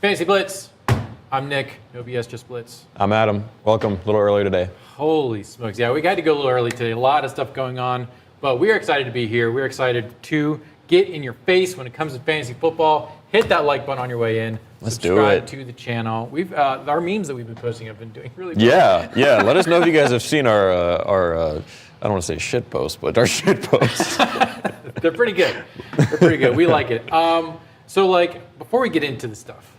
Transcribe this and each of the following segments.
Fantasy Blitz. I'm Nick. No BS, just Blitz. I'm Adam. Welcome. A little early today. Holy smokes. Yeah, we got to go a little early today. A lot of stuff going on, but we're excited to be here. We're excited to get in your face when it comes to fantasy football. Hit that like button on your way in. Let's do it. Subscribe to the channel. We've our memes that we've been posting have been doing really well. Yeah. Let us know if you guys have seen our I don't want to say shit posts, but our shit posts. They're pretty good. We like it. So, before we get into the stuff,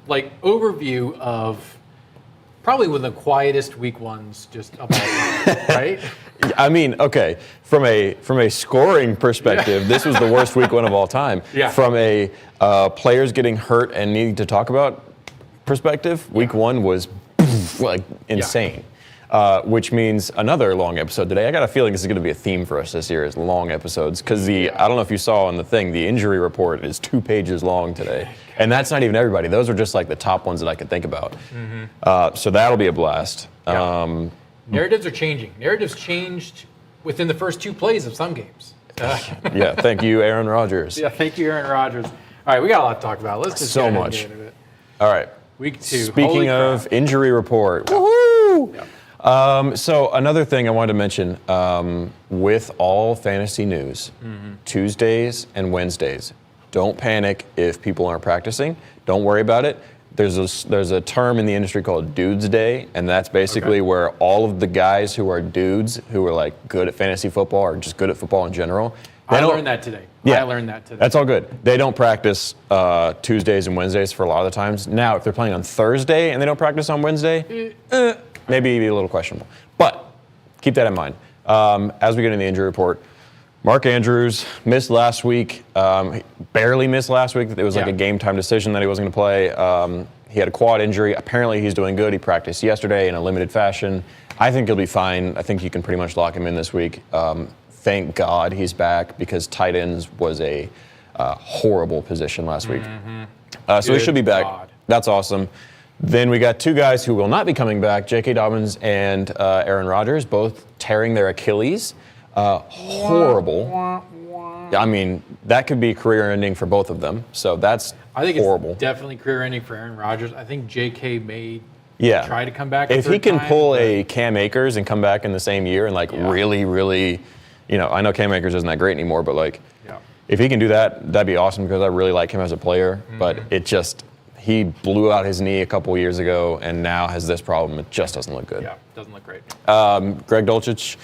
overview of probably one of the quietest week ones just of all time, right? I mean, okay, from a scoring perspective, this was the worst week one of all time. Yeah. From a players getting hurt and needing to talk about perspective, week one was insane. Yeah. Which means another long episode today. I got a feeling this is going to be a theme for us this year, is long episodes. Because I don't know if you saw on the thing, the injury report is 2 pages long today. And that's not even everybody. Those are just the top ones that I could think about. Mm-hmm. So that'll be a blast. Yeah. Narratives are changing. Narratives changed within the first 2 plays of some games. Yeah, thank you, Aaron Rodgers. Yeah, thank you, Aaron Rodgers. All right, we got a lot to talk about. Let's just so get much. into it. All right. Week 2. Speaking of injury report. Woohoo! Yeah. So another thing I wanted to mention, with all fantasy news, Tuesdays and Wednesdays, don't panic if people aren't practicing. Don't worry about it. There's a term in the industry called Dudes Day, and that's basically where all of the guys who are dudes, who are good at fantasy football or just good at football in general. I learned that today. That's all good. They don't practice Tuesdays and Wednesdays for a lot of the times. Now, if they're playing on Thursday and they don't practice on Wednesday, maybe be a little questionable. But keep that in mind. As we get into the injury report, Mark Andrews missed last week. Barely missed last week. It was a game time decision that he wasn't going to play. He had a quad injury. Apparently he's doing good. He practiced yesterday in a limited fashion. I think he'll be fine. I think you can pretty much lock him in this week. Thank God he's back, because tight ends was a horrible position last week. So he should be back. God. That's awesome. Then we got 2 guys who will not be coming back, J.K. Dobbins and Aaron Rodgers, both tearing their Achilles. Horrible. I mean, that could be career-ending for both of them. So that's horrible. I think it's definitely career-ending for Aaron Rodgers. I think J.K. may try to come back if he can pull a Cam Akers and come back in the same year and really, really, I know Cam Akers isn't that great anymore, but if he can do that, that'd be awesome, because I really like him as a player. But he blew out his knee a couple years ago and now has this problem. It just doesn't look good. Yeah, doesn't look great. Greg Dulcich,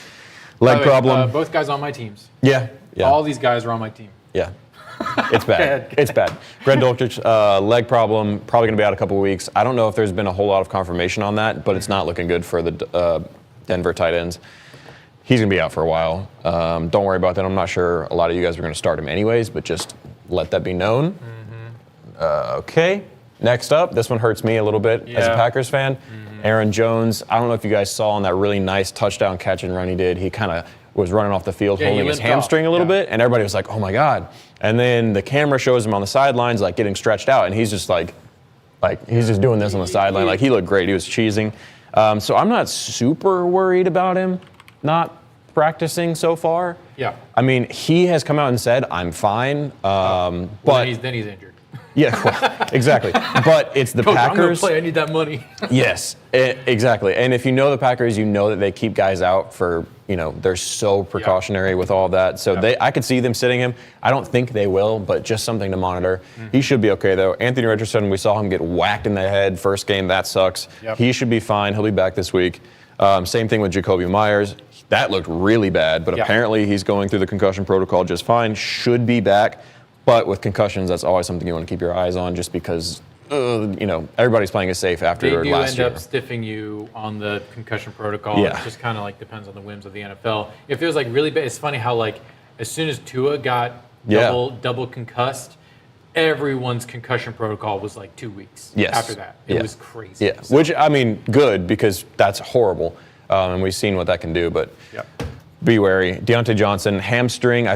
leg problem. Both guys on my teams. Yeah. All these guys are on my team. Yeah. It's bad. It's bad. Greg Dulcich, leg problem, probably going to be out a couple of weeks. I don't know if there's been a whole lot of confirmation on that, but it's not looking good for the Denver tight ends. He's going to be out for a while. Don't worry about that. I'm not sure a lot of you guys are going to start him anyways, but just let that be known. Okay. Next up, this one hurts me a little bit as a Packers fan. Aaron Jones, I don't know if you guys saw on that really nice touchdown catch and run he did, he kind of was running off the field holding his hamstring a little bit, and everybody was like, oh my God. And then the camera shows him on the sidelines getting stretched out, and he's just he's just doing this on the sideline. He looked great. He was cheesing. So I'm not super worried about him not practicing so far. Yeah. I mean, he has come out and said, I'm fine. But then he's injured. Yeah, well, exactly. But it's the Coach, Packers. I'm going to play. I need that money. Yes, exactly. And if you know the Packers, you know that they keep guys out for, they're so precautionary with all that. So I could see them sitting him. I don't think they will, but just something to monitor. He should be okay, though. Anthony Richardson, we saw him get whacked in the head first game. That sucks. Yep. He should be fine. He'll be back this week. Same thing with Jacoby Myers. That looked really bad, but apparently he's going through the concussion protocol just fine. Should be back. But with concussions, that's always something you want to keep your eyes on, just because, everybody's playing it safe after last year. They do end up stiffing you on the concussion protocol. Yeah. It just kind of depends on the whims of the NFL. If it was really bad, it's funny how as soon as Tua got double concussed, everyone's concussion protocol was 2 weeks after that. It was crazy. Yeah, so. Which, I mean, good, because that's horrible. And we've seen what that can do, but be wary. Deontay Johnson, hamstring,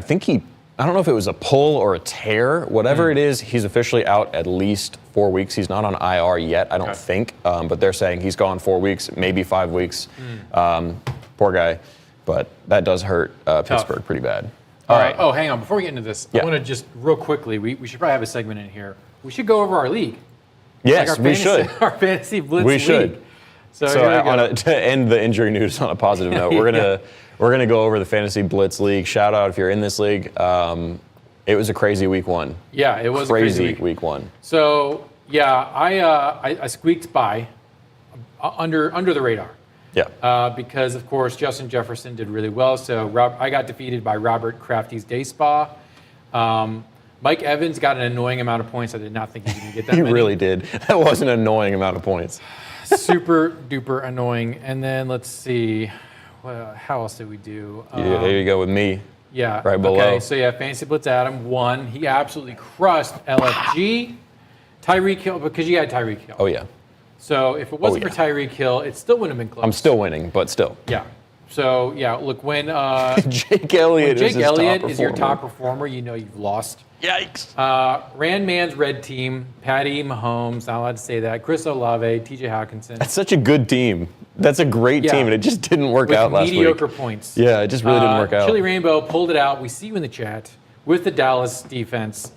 I don't know if it was a pull or a tear. Whatever it is, he's officially out at least 4 weeks. He's not on IR yet, I don't think. But they're saying he's gone 4 weeks, maybe 5 weeks. Poor guy. But that does hurt Pittsburgh pretty bad. All right. Oh, hang on. Before we get into this, I want to just real quickly, we should probably have a segment in here. We should go over our league. Yes, we should. Our fantasy Blitz We league. should. So to end the injury news on a positive note, we're gonna go over the fantasy Blitz league. Shout out if you're in this league. It was a crazy week one. Yeah, it was crazy a crazy week one. So yeah, I squeaked by under the radar. Yeah. Because of course Justin Jefferson did really well. So I got defeated by Robert Crafty's Day Spa. Mike Evans got an annoying amount of points. I did not think he was going to get that He many. really did. That was an annoying amount of points. Super duper annoying. And then let's see, how else did we do? Yeah, there you go with me. Yeah. Right below. Okay, so yeah, Fantasy Blitz Adam won. He absolutely crushed LFG. Tyreek Hill, because you had Tyreek Hill. Oh, yeah. So if it wasn't for Tyreek Hill, it still wouldn't have been close. I'm still winning, but still. Yeah. So yeah, look, when Jake Elliott is your top performer, you know you've lost. Yikes. Randman's red team, Patty Mahomes, not allowed to say that, Chris Olave, TJ Hawkinson. That's such a good team. That's a great team, and it just didn't work out last week. Mediocre points. Yeah, it just really didn't work out. Chili Rainbow pulled it out. We see you in the chat with the Dallas defense.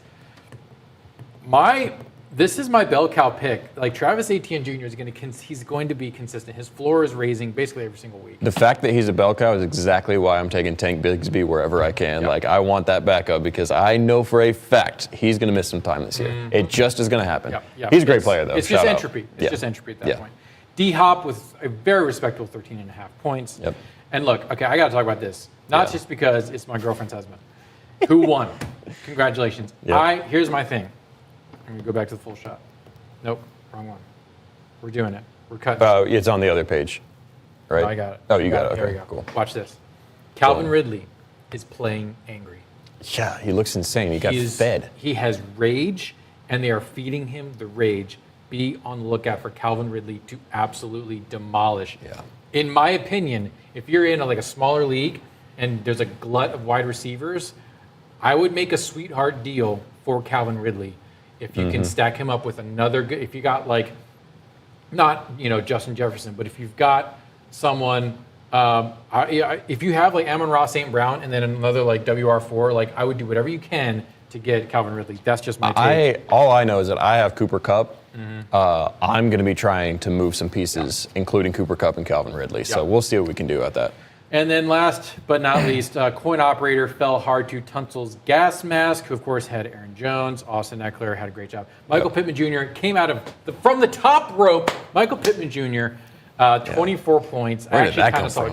This is my bell cow pick. Like Travis Etienne Jr. he's going to be consistent. His floor is raising basically every single week. The fact that he's a bell cow is exactly why I'm taking Tank Bigsby wherever I can. Yep. Like I want that backup because I know for a fact he's going to miss some time this year. Mm-hmm. It just is going to happen. Yep. He's a great player though. It's just entropy. It's just entropy at that point. D-Hop with a very respectable 13.5 points. Yep. And look, okay, I got to talk about this. Not just because it's my girlfriend's husband. Who won? Congratulations. Yep. Here's my thing. I'm going to go back to the full shot. Nope, wrong one. We're doing it. We're cutting. It's on the other page, right? No, I got it. Oh, you got it. There Okay, we go. Cool. Watch this. Calvin Ridley is playing angry. Yeah, he looks insane. He got fed. He has rage, and they are feeding him the rage. Be on the lookout for Calvin Ridley to absolutely demolish. Yeah. In my opinion, if you're in a smaller league and there's a glut of wide receivers, I would make a sweetheart deal for Calvin Ridley. If you can stack him up with another good, if you got not Justin Jefferson, but if you've got someone, if you have Amon-Ra St. Brown and then another WR4, I would do whatever you can to get Calvin Ridley. That's just my take. All I know is that I have Cooper Kupp. Mm-hmm. I'm going to be trying to move some pieces, including Cooper Kupp and Calvin Ridley. So we'll see what we can do at that. And then last but not least, Coin Operator fell hard to Tunsil's gas mask, who of course had Aaron Jones. Austin Eckler had a great job. Michael Pittman Jr. came out from the top rope. Michael Pittman Jr. 24 points. I actually kind of saw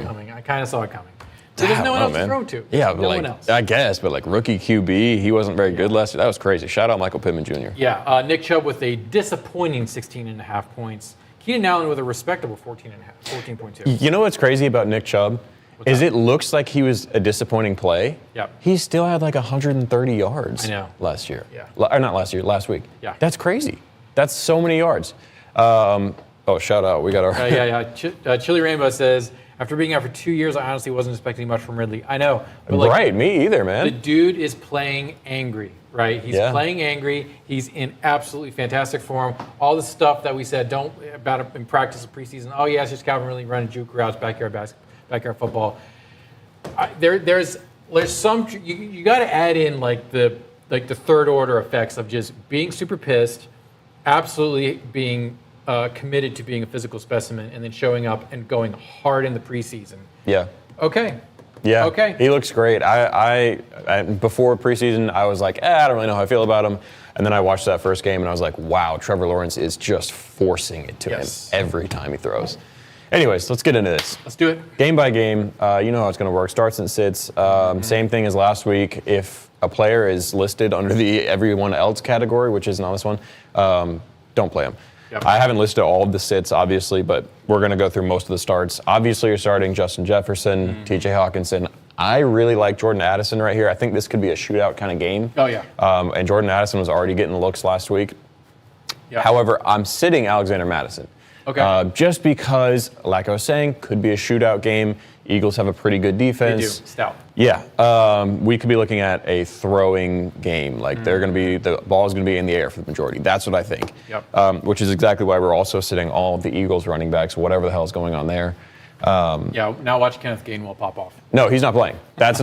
it coming. So there's no one else to throw to. Yeah, no one else. I guess, but rookie QB, he wasn't very good last year. That was crazy. Shout out Michael Pittman Jr. Yeah, Nick Chubb with a disappointing 16.5 points. Keenan Allen with a respectable 14.2. You know what's crazy about Nick Chubb? It looks like he was a disappointing play. Yep. He still had 130 yards last year. Yeah. Or not last year, last week. Yeah. That's crazy. That's so many yards. Shout out. We got our... Chili Rainbow says, after being out for 2 years, I honestly wasn't expecting much from Ridley. I know. But right, me either, man. The dude is playing angry, right? He's playing angry. He's in absolutely fantastic form. All the stuff that we said about him in practice of preseason. Oh, yeah, it's just Calvin Ridley running juke routes, backyard football. There's some you got to add in the third order effects of just being super pissed, absolutely being committed to being a physical specimen, and then showing up and going hard in the preseason. Yeah. Okay. Yeah. Okay. He looks great. I before preseason I was like, I don't really know how I feel about him, and then I watched that first game and I was like, wow, Trevor Lawrence is just forcing it to him every time he throws. Anyways, let's get into this. Let's do it. Game by game, you know how it's going to work. Starts and sits. Same thing as last week. If a player is listed under the everyone else category, which isn't on this one, don't play him. Yep. I haven't listed all of the sits, obviously, but we're going to go through most of the starts. Obviously, you're starting Justin Jefferson, TJ Hawkinson. I really like Jordan Addison right here. I think this could be a shootout kind of game. Oh, yeah. And Jordan Addison was already getting looks last week. Yep. However, I'm sitting Alexander Mattison. Okay. Just because, like I was saying, could be a shootout game. Eagles have a pretty good defense. They do. Stout. Yeah. We could be looking at a throwing game. They're going to be, the ball is going to be in the air for the majority. That's what I think. Yep. Which is exactly why we're also sitting all of the Eagles running backs, whatever the hell is going on there. Now watch Kenneth Gainwell pop off. No, he's not playing. That's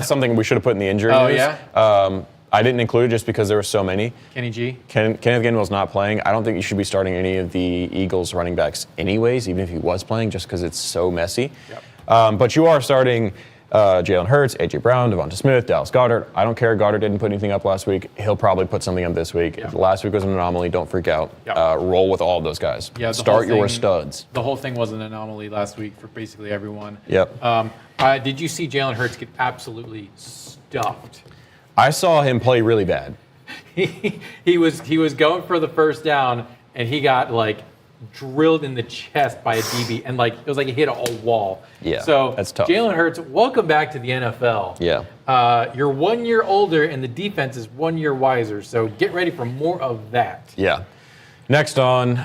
something we should have put in the injury news. Yeah? I didn't include it just because there were so many. Kenny G. Kenneth Gainwell's not playing. I don't think you should be starting any of the Eagles running backs anyways, even if he was playing, just because it's so messy. Yep. But you are starting Jalen Hurts, A.J. Brown, Devonta Smith, Dallas Goedert. I don't care. Goddard didn't put anything up last week. He'll probably put something up this week. Yep. Last week was an anomaly. Don't freak out. Yep. Roll with all of those guys. Yeah, Start your studs. The whole thing was an anomaly last week for basically everyone. Yep. Did you see Jalen Hurts get absolutely stuffed? I saw him play really bad. He was going for the first down, and he got like drilled in the chest by a DB, and like it was like he hit a wall. Yeah, so that's tough. Jalen Hurts, welcome back to the NFL. Yeah. You're 1 year older, and the defense is 1 year wiser. So get ready for more of that. Yeah. Next on,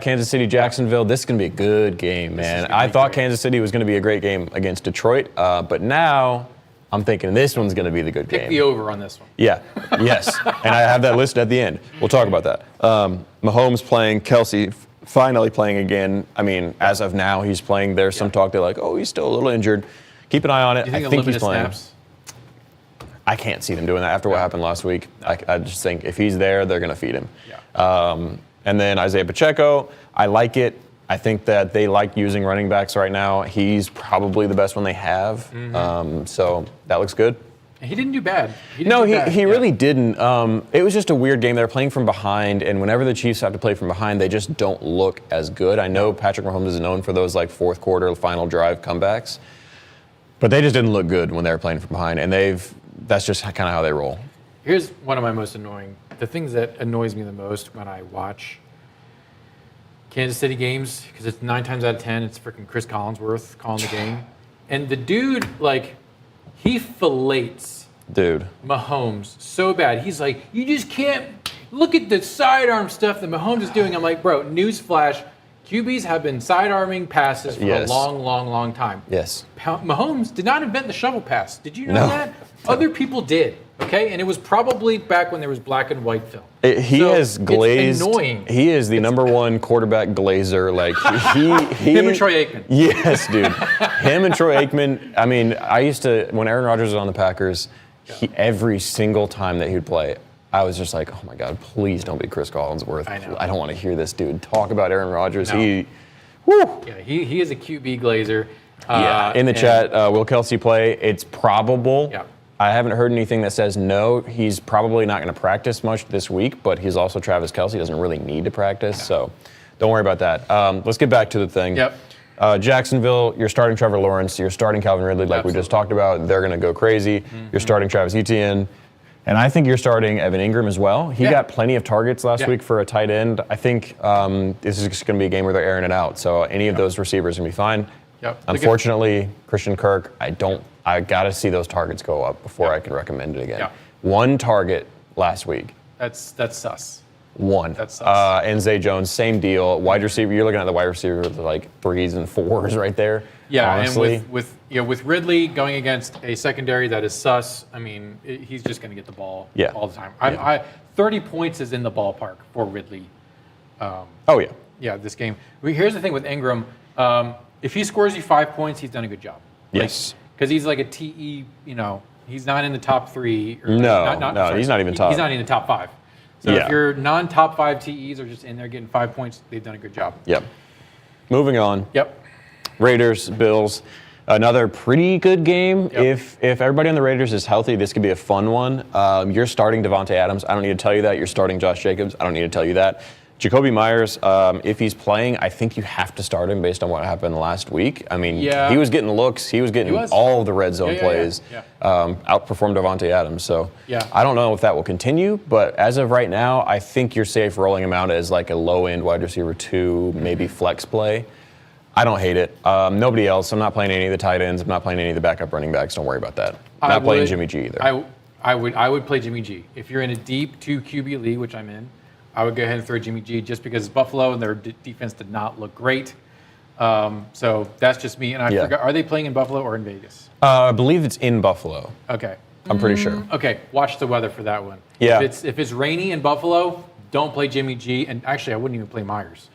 Kansas City, Jacksonville. This is going to be a good game, man. I thought Kansas City was going to be a great game against Detroit, but now I'm thinking this one's going to be the good game. Pick the over on this one. Yeah, yes. And I have that listed at the end. We'll talk about that. Mahomes playing, Kelsey finally playing again. I mean, as of now, he's playing. There's some talk they're like, oh, he's still a little injured. Keep an eye on it. Do you think I think he's playing. Snaps? I can't see them doing that after what happened last week. I just think if he's there, they're going to feed him. Yeah. And then Isaiah Pacheco, I like it. I think that they like using running backs right now. He's probably the best one they have. So that looks good. He didn't do bad. He really didn't. It was just a weird game. They're playing from behind, and whenever the Chiefs have to play from behind, they just don't look as good. I know Patrick Mahomes is known for those like fourth quarter, final drive comebacks, but they just didn't look good when they were playing from behind, and that's just kind of how they roll. Here's one of my most annoying, the things that annoys me the most when I watch Kansas City games, because it's 9 times out of 10, it's freaking Chris Collinsworth calling the game. And the dude, like, he fillets Mahomes so bad. He's like, you just can't look at the sidearm stuff that Mahomes is doing. I'm like, bro, newsflash, QBs have been sidearming passes for a long, long, long time. Yes. Mahomes did not invent the shovel pass. Did you know that? Other people did, okay? And it was probably back when there was black and white film. He has glazed. It's annoying. He is the number one quarterback glazer. Like him and Troy Aikman. Yes, dude. Him and Troy Aikman. I mean, I used to, when Aaron Rodgers was on the Packers, every single time that he would play, I was just like, oh my God, please don't be Chris Collinsworth. I know. I don't want to hear this dude talk about Aaron Rodgers. No. He is a QB glazer. In the chat, will Kelsey play? It's probable. Yeah. I haven't heard anything that says no. He's probably not going to practice much this week, but he's also Travis Kelce. Doesn't really need to practice, so don't worry about that. Let's get back to the thing. Yep. Jacksonville, you're starting Trevor Lawrence. You're starting Calvin Ridley, like we just talked about. They're going to go crazy. You're starting Travis Etienne. And I think you're starting Evan Ingram as well. He got plenty of targets last week for a tight end. I think this is just going to be a game where they're airing it out. So any of those receivers are going to be fine. Yep. Unfortunately, Christian Kirk, I got to see those targets go up before I can recommend it again. Yep. 1 target last week. That's sus. 1. That's sus. And Zay Jones, same deal. Wide receiver, you're looking at the wide receiver with like 3s and 4s right there. Yeah, honestly. and with Ridley going against a secondary that is sus, I mean, he's just going to get the ball all the time. 30 points is in the ballpark for Ridley. Yeah, this game. Here's the thing with Ingram. If he scores you 5 points, he's done a good job. Yes. Because he's like a TE, he's not in the top 3. He's not even top. He's not even top 5. So if your non-top 5 TEs are just in there getting 5 points, they've done a good job. Yep. Moving on. Yep. Raiders, Bills. Another pretty good game. Yep. If everybody on the Raiders is healthy, this could be a fun one. You're starting Devontae Adams. I don't need to tell you that. You're starting Josh Jacobs. I don't need to tell you that. Jacoby Myers, if he's playing, I think you have to start him based on what happened last week. I mean, he was getting looks. He was getting all of the red zone plays. Outperformed Devontae Adams. So I don't know if that will continue, but as of right now, I think you're safe rolling him out as like a low-end wide receiver 2, maybe flex play. I don't hate it. Nobody else. I'm not playing any of the tight ends. I'm not playing any of the backup running backs. Don't worry about that. I'm not playing Jimmy G either. I would play Jimmy G. If you're in a deep 2 QB league, which I'm in, I would go ahead and throw Jimmy G just because it's Buffalo and their defense did not look great. So that's just me. And I forgot, are they playing in Buffalo or in Vegas? I believe it's in Buffalo. Okay. I'm pretty sure. Okay, watch the weather for that one. Yeah. If it's rainy in Buffalo, don't play Jimmy G. And actually, I wouldn't even play Myers.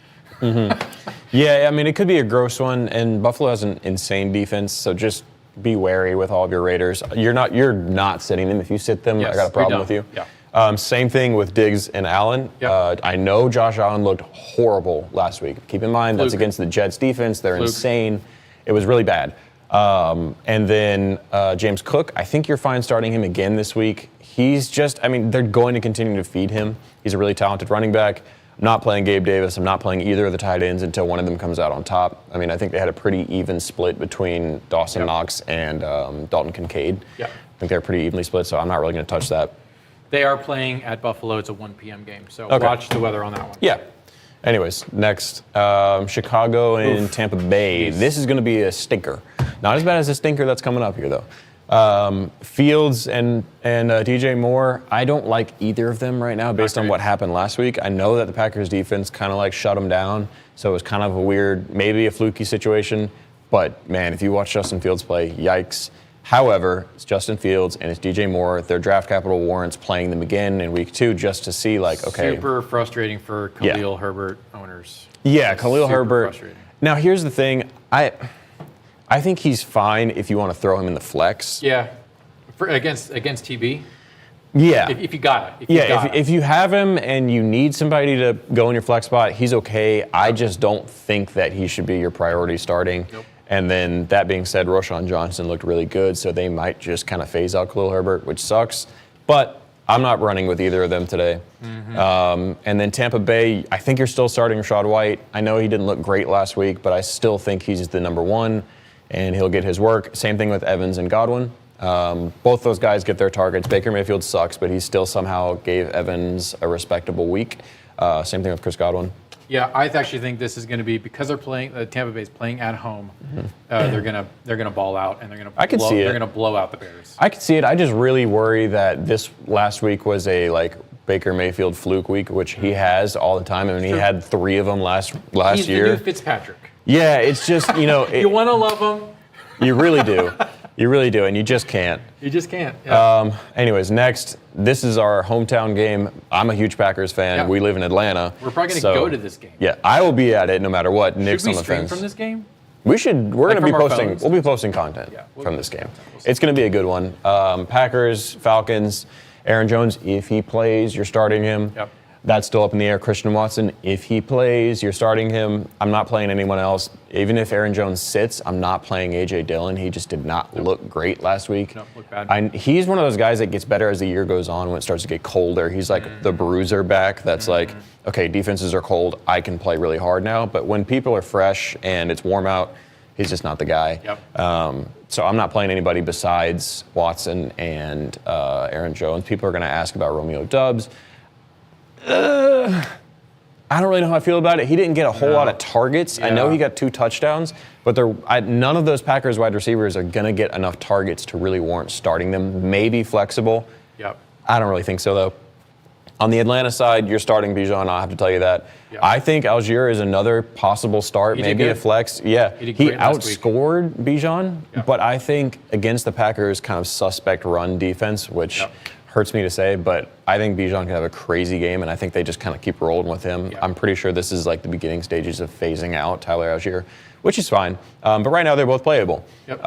Yeah, I mean, it could be a gross one. And Buffalo has an insane defense. So just be wary with all of your Raiders. You're not sitting them. If you sit them, Yes, I got a problem with you. Yeah. Same thing with Diggs and Allen. Yep. I know Josh Allen looked horrible last week. Keep in mind, that's Fluke. against the Jets defense. They're Fluke. insane. It was really bad. And then James Cook, I think you're fine starting him again this week. He's just, they're going to continue to feed him. He's a really talented running back. I'm not playing Gabe Davis. I'm not playing either of the tight ends until one of them comes out on top. I think they had a pretty even split between Dawson Knox and Dalton Kincaid. Yeah. I think they're pretty evenly split, so I'm not really going to touch that. They are playing at Buffalo. It's a 1 p.m. game, so Okay. watch the weather on that one. Yeah. Anyways, next, Chicago and Tampa Bay. Jeez. This is going to be a stinker. Not as bad as the stinker that's coming up here, though. Fields and DJ Moore, I don't like either of them right now based on what happened last week. I know that the Packers defense kind of shut them down, so it was kind of a weird, maybe a fluky situation. But, man, if you watch Justin Fields play, yikes. However, it's Justin Fields and it's DJ Moore. Their draft capital warrants playing them again in week 2 just to see, okay. Super frustrating for Khalil Herbert owners. Yeah, Khalil Herbert. Frustrating. Now, here's the thing. I think he's fine if you want to throw him in the flex. Yeah, against TB. Yeah. If you got it. If you have him and you need somebody to go in your flex spot, he's okay. I just don't think that he should be your priority starting. Nope. And then that being said, Roshan Johnson looked really good, so they might just kind of phase out Khalil Herbert, which sucks. But I'm not running with either of them today. Mm-hmm. And then Tampa Bay, I think you're still starting Rachaad White. I know he didn't look great last week, but I still think he's the number 1, and he'll get his work. Same thing with Evans and Godwin. Both those guys get their targets. Baker Mayfield sucks, but he still somehow gave Evans a respectable week. Same thing with Chris Godwin. Yeah, I actually think this is going to be because they're playing. Tampa Bay's playing at home. They're gonna ball out and they're gonna blow out the Bears. I can see it. I just really worry that this last week was a Baker Mayfield fluke week, which he has all the time. He had 3 of them last year. He's the new Fitzpatrick. Yeah, it's just You want to love him. You really do. You really do, and you just can't. You just can't. Yeah. Anyways, next, this is our hometown game. I'm a huge Packers fan. Yeah. We live in Atlanta. We're probably going to go to this game. Yeah, I will be at it no matter what. Nick's Should we on the stream fence. from this game? We should. We're going to be from our posting. phones? We'll be posting content from this game. It's going to be a good one. Packers, Falcons. Aaron Jones, if he plays, you're starting him. Yep. That's still up in the air. Christian Watson, if he plays, you're starting him. I'm not playing anyone else. Even if Aaron Jones sits, I'm not playing A.J. Dillon. He just did not look great last week. No, looked bad. He's one of those guys that gets better as the year goes on when it starts to get colder. He's like the bruiser back that's okay, defenses are cold. I can play really hard now. But when people are fresh and it's warm out, he's just not the guy. Yep. So I'm not playing anybody besides Watson and Aaron Jones. People are going to ask about Romeo Doubs. I don't really know how I feel about it. He didn't get a whole lot of targets. Yeah. I know he got 2 touchdowns, but none of those Packers wide receivers are going to get enough targets to really warrant starting them. Maybe flexible. Yep. I don't really think so, though. On the Atlanta side, you're starting Bijan. I'll have to tell you that. Yep. I think Algier is another possible start, He did maybe a good. flex. Yeah, He did he great last week. outscored Bijan, Yep. but I think against the Packers' kind of suspect run defense, which hurts me to say, but I think Bijan can have a crazy game, and I think they just kind of keep rolling with him. Yeah. I'm pretty sure this is the beginning stages of phasing out Tyler Algier, which is fine. But right now, they're both playable. Yep.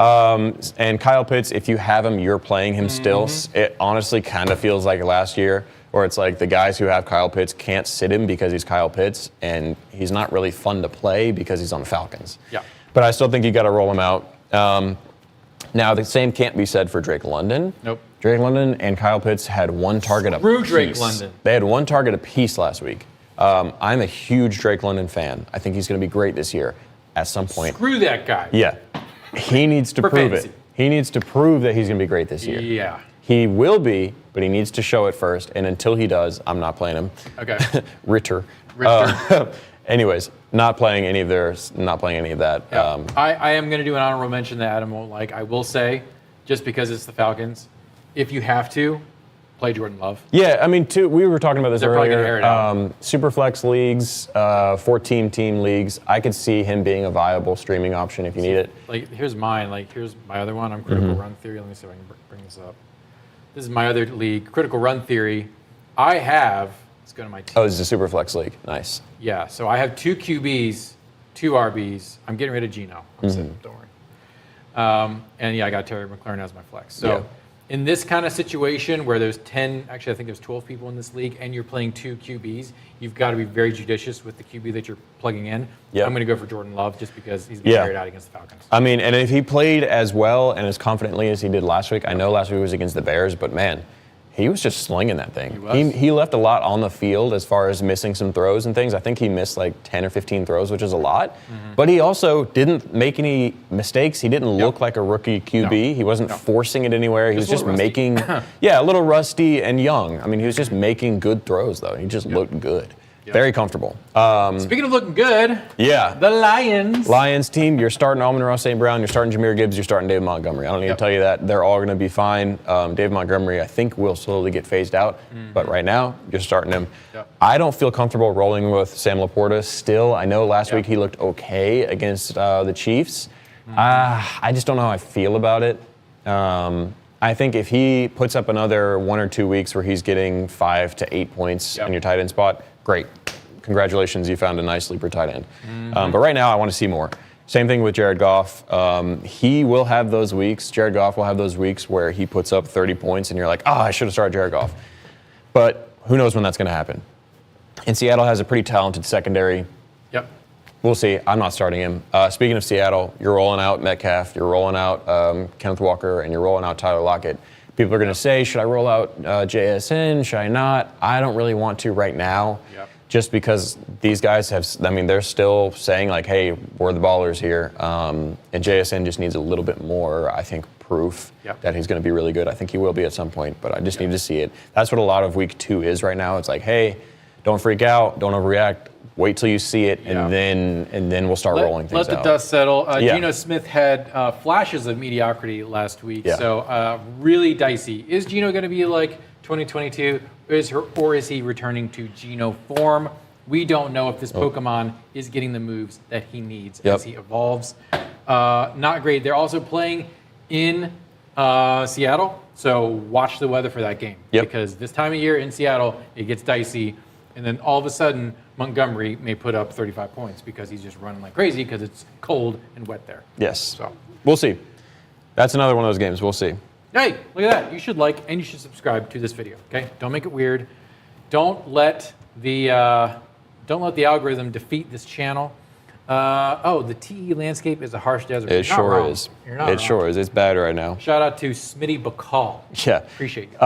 And Kyle Pitts, if you have him, you're playing him still. It honestly kind of feels like last year, where it's the guys who have Kyle Pitts can't sit him because he's Kyle Pitts, and he's not really fun to play because he's on the Falcons. Yeah. But I still think you got to roll him out. Now, the same can't be said for Drake London. Nope. Drake London and Kyle Pitts had 1 target apiece. Screw Drake London. They had 1 target apiece last week. I'm a huge Drake London fan. I think he's going to be great this year at some point. Screw that guy. Yeah. He needs to For prove fantasy. it. He needs to prove that he's going to be great this year. Yeah. He will be, but he needs to show it first. And until he does, I'm not playing him. Okay. Ritter. Anyways, not playing any of that. Yeah. I am going to do an honorable mention that Adam won't like. I will say, just because it's the Falcons, if you have to, play Jordan Love. Yeah, we were talking about this They're probably earlier. gonna air it out. Superflex leagues, 14-team leagues. I could see him being a viable streaming option if you need it. Here's mine. Here's my other one. I'm Critical Run Theory. Let me see if I can bring this up. This is my other league, Critical Run Theory. Let's go to my team. Oh, this is a Superflex league. Nice. Yeah, so I have 2 QBs, 2 RBs. I'm getting rid of Geno. I'm sitting, don't worry. And yeah, I got Terry McLaurin as my flex. So in this kind of situation where there's 10, actually I think there's 12 people in this league, and you're playing 2 QBs, you've got to be very judicious with the QB that you're plugging in. Yep. I'm going to go for Jordan Love just because he's been carried out against the Falcons. I mean, and if he played as well and as confidently as he did last week, I know last week was against the Bears, but man, he was just slinging that thing. He left a lot on the field as far as missing some throws and things. I think he missed like 10 or 15 throws, which is a lot. But he also didn't make any mistakes. He didn't look like a rookie QB. He wasn't forcing it anywhere. He was just making, a little rusty and young. I mean, he was just making good throws, though. He just looked good. Very comfortable. Speaking of looking good, the Lions team, you're starting Amon-Ra St. Brown, you're starting Jahmyr Gibbs, you're starting David Montgomery. I don't need to tell you that. They're all going to be fine. David Montgomery, I think, will slowly get phased out. But right now, you're starting him. I don't feel comfortable rolling with Sam Laporta still. I know last week he looked okay against the Chiefs. I just don't know how I feel about it. I think if he puts up another 1 or 2 weeks where he's getting 5 to 8 points in your tight end spot, great. Congratulations, you found a nice sleeper tight end. But right now, I want to see more. Same thing with Jared Goff. He will have those weeks. Jared Goff will have those weeks where he puts up 30 points and you're like, I should have started Jared Goff. But who knows when that's going to happen. And Seattle has a pretty talented secondary. We'll see. I'm not starting him. Speaking of Seattle, you're rolling out Metcalf, you're rolling out Kenneth Walker, and you're rolling out Tyler Lockett. People are going to say, should I roll out JSN? Should I not? I don't really want to right now. Just because these guys they're still saying like, hey, we're the ballers here. And JSN just needs a little bit more, I think, proof that he's going to be really good. I think he will be at some point, but I just need to see it. That's what a lot of week 2 is right now. It's like, hey, don't freak out, don't overreact. Wait till you see it, and then we'll start rolling things out. Let the dust settle. Geno Smith had flashes of mediocrity last week, so really dicey. Is Geno going to be like 2022, or is he returning to Geno form? We don't know if this Pokemon is getting the moves that he needs as he evolves. Not great. They're also playing in Seattle, so watch the weather for that game. Because this time of year in Seattle, it gets dicey, and then all of a sudden, Montgomery may put up 35 points because he's just running like crazy because it's cold and wet there. So we'll see. That's another one of those games. We'll see. Hey, look at that. You should like and you should subscribe to this video, okay? Don't make it weird. Don't let the algorithm defeat this channel. The TE landscape is a harsh desert. It sure is. It sure is. It's bad right now. Shout out to Smitty Bacall. Appreciate you.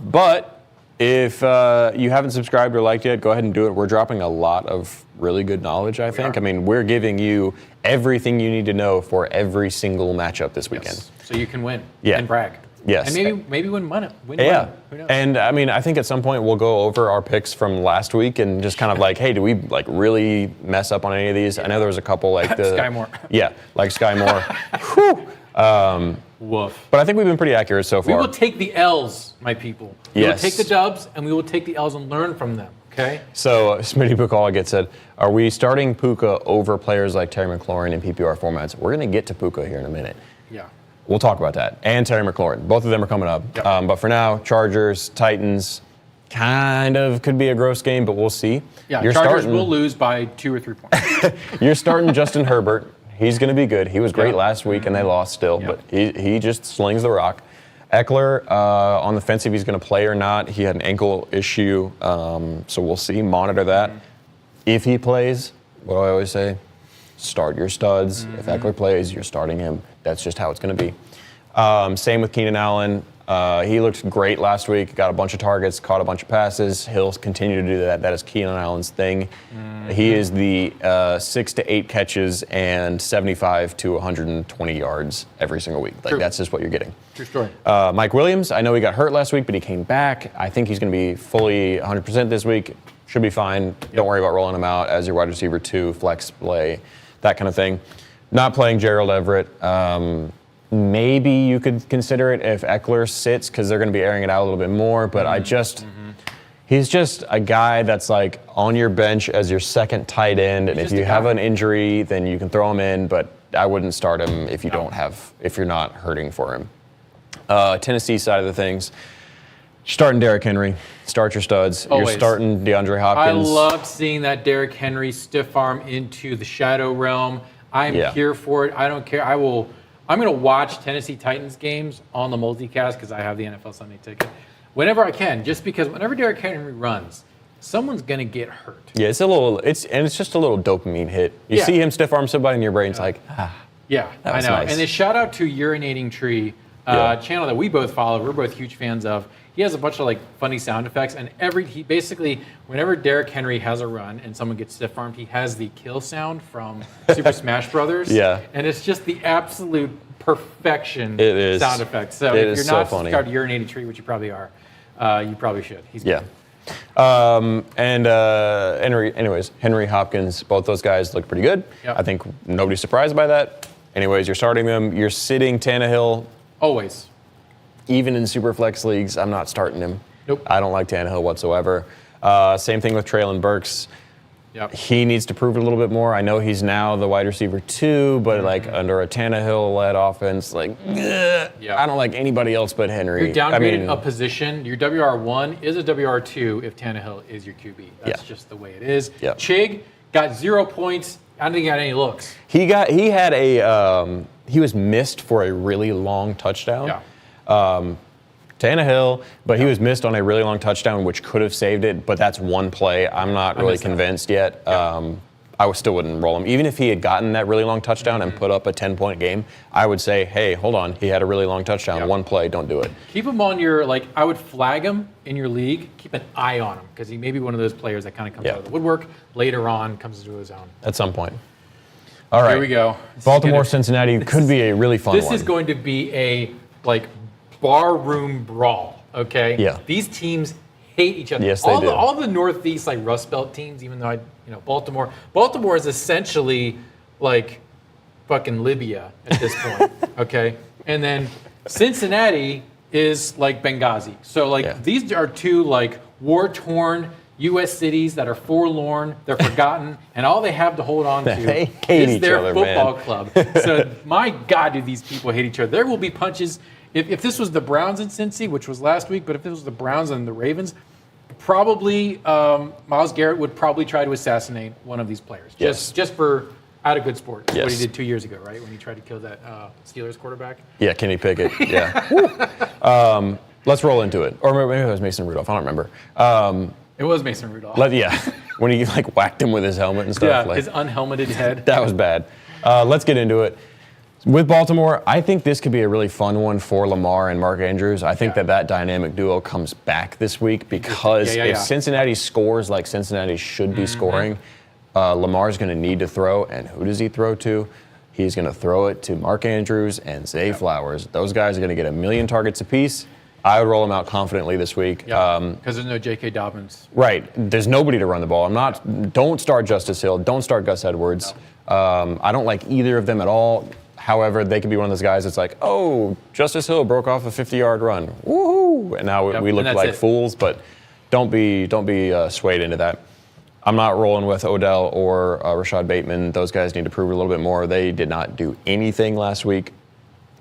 But if you haven't subscribed or liked yet, go ahead and do it. We're dropping a lot of really good knowledge, I think. I mean, we're giving you everything you need to know for every single matchup this weekend. So you can win and brag. And maybe win money. Who knows? And I mean, I think at some point we'll go over our picks from last week and just kind of like, hey, do we like really mess up on any of these? I know there was a couple like the Sky Moore. Like Sky Moore. Whew. Woof. But I think we've been pretty accurate so far. We will take the L's, my people. We will take the dubs, and we will take the L's and learn from them, okay? So Smitty Puka gets said, are we starting Puka over players like Terry McLaurin in PPR formats? We're going to get to Puka here in a minute. We'll talk about that. And Terry McLaurin. Both of them are coming up. But for now, Chargers, Titans, kind of could be a gross game, but we'll see. Chargers will lose by 2 or 3 points. You're starting Justin Herbert. He's going to be good. He was great last week, and they lost still, but he just slings the rock. Eckler, on the fence if he's going to play or not. He had an ankle issue, so we'll see. Monitor that. If he plays, what do I always say? Start your studs. If Eckler plays, you're starting him. That's just how it's going to be. Same with Keenan Allen. He looked great last week. Got a bunch of targets, caught a bunch of passes. He'll continue to do that. That is Keenan Allen's thing. He is the 6 to 8 catches and 75 to 120 yards every single week. Like that's just what you're getting. True story. Mike Williams, I know he got hurt last week, but he came back. I think he's going to be fully 100% this week. Should be fine. Don't worry about rolling him out as your wide receiver 2, flex play, that kind of thing. Not playing Gerald Everett. Maybe you could consider it if Eckler sits because they're going to be airing it out a little bit more. But he's just a guy that's like on your bench as your second tight end. And if you have an injury, then you can throw him in. But I wouldn't start him if you if you're not hurting for him. Tennessee side of the things. Starting Derrick Henry. Start your studs. Always. You're starting DeAndre Hopkins. I loved seeing that Derrick Henry stiff arm into the shadow realm. I'm here for it. I don't care. I I'm going to watch Tennessee Titans games on the multicast because I have the NFL Sunday ticket whenever I can, just because whenever Derrick Henry runs, someone's going to get hurt. Yeah, it's just a little dopamine hit. You see him stiff arm somebody in your brain's like, Yeah, I know. nice. And this shout out to Urinating Tree, channel that we both follow. We're both huge fans of. He has a bunch of like funny sound effects, and he basically, whenever Derrick Henry has a run and someone gets stiff armed, he has the kill sound from Super Smash Brothers. Yeah. And it's just the absolute perfection It is. sound effect. So It if is you're so not funny. subscribed to Urinating Tree, which you probably are, you probably should. He's yeah. good. Henry Hopkins, both those guys look pretty good. Yep. I think nobody's surprised by that. Anyways, you're starting them. You're sitting Tannehill. Always. Even in super flex leagues, I'm not starting him. Nope. I don't like Tannehill whatsoever. Same thing with Traylon Burks. Yep. He needs to prove it a little bit more. I know he's now the wide receiver 2, but like under a Tannehill-led offense, like I don't like anybody else but Henry. You're downgrading a position. Your WR1 is a WR2 if Tannehill is your QB. That's just the way it is. Yep. Chig got 0 points. I don't think he got any looks. He was missed for a really long touchdown. Yeah. Tannehill, but he was missed on a really long touchdown, which could have saved it. But that's one play. I'm not really convinced yet. I still wouldn't roll him. Even if he had gotten that really long touchdown and put up a 10-point game, I would say, hey, hold on. He had a really long touchdown. One play, don't do it. Keep him on your, I would flag him in your league. Keep an eye on him because he may be one of those players that kind of comes out of the woodwork later on, comes into his own. At some point. All right. Here we go. Baltimore, Cincinnati could be a really fun one. This is going to be a, barroom brawl, okay? Yeah. These teams hate each other. Yes, they do. All the Northeast, Rust Belt teams, even though Baltimore is essentially fucking Libya at this point, okay? And then Cincinnati is like Benghazi. So these are two war-torn U.S. cities that are forlorn, they're forgotten, and all they have to hold on to is their football club. So my God, do these people hate each other. There will be punches. If this was the Browns and Cincy, which was last week, but if this was the Browns and the Ravens, probably Myles Garrett would probably try to assassinate one of these players. Yes. Just for out of good sport. That's what he Yes. did 2 years ago, right? When he tried to kill that Steelers quarterback. Yeah, Kenny Pickett. Yeah. Let's roll into it. Or maybe it was Mason Rudolph. I don't remember. It was Mason Rudolph. When he whacked him with his helmet and stuff. Yeah, his unhelmeted head. That was bad. Let's get into it. With Baltimore, I think this could be a really fun one for Lamar and Mark Andrews. I think that dynamic duo comes back this week because if Cincinnati scores like Cincinnati should be scoring, Lamar's going to need to throw. And who does he throw to? He's going to throw it to Mark Andrews and Zay Flowers. Those guys are going to get 1 million targets apiece. I would roll them out confidently this week. Because there's no J.K. Dobbins. Right. There's nobody to run the ball. Don't start Justice Hill. Don't start Gus Edwards. No. I don't like either of them at all. However, they could be one of those guys that's like, oh, Justice Hill broke off a 50-yard run. Woohoo! And now we look like fools, but don't be swayed into that. I'm not rolling with Odell or Rashad Bateman. Those guys need to prove a little bit more. They did not do anything last week,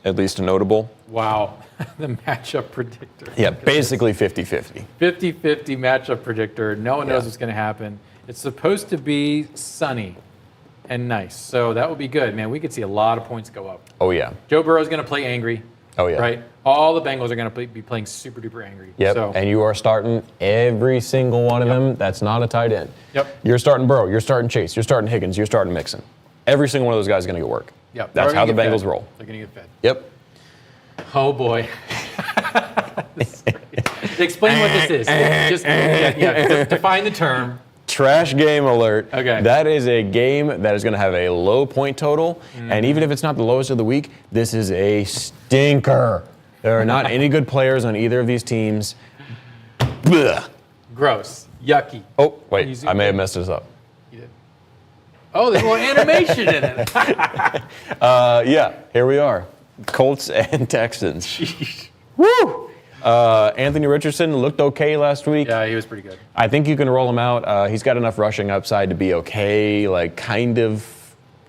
at least notable. Wow. The matchup predictor. Yeah, basically 50-50. 50-50 matchup predictor. No one knows what's going to happen. It's supposed to be sunny and nice. So that would be good, man. We could see a lot of points go up. Oh, yeah. Joe Burrow's going to play angry. Oh, yeah. Right? All the Bengals are going to be playing super duper angry. Yep. So, and you are starting every single one of them. That's not a tight end. Yep. You're starting Burrow. You're starting Chase. You're starting Higgins. You're starting Mixon. Every single one of those guys is going to get work. Yep. That's how the Bengals roll. They're going to get fed. Yep. Oh, boy. Explain what this is. Just define the term. Trash game alert. Okay. That is a game that is going to have a low point total. And even if it's not the lowest of the week, this is a stinker. There are not any good players on either of these teams. Blech. Gross. Yucky. Oh, wait. I may have messed this up. You did. Oh, there's more animation in it. Yeah, here we are. Colts and Texans. Jeez. Woo! Anthony Richardson looked okay last week. Yeah, he was pretty good. I think you can roll him out. He's got enough rushing upside to be okay. You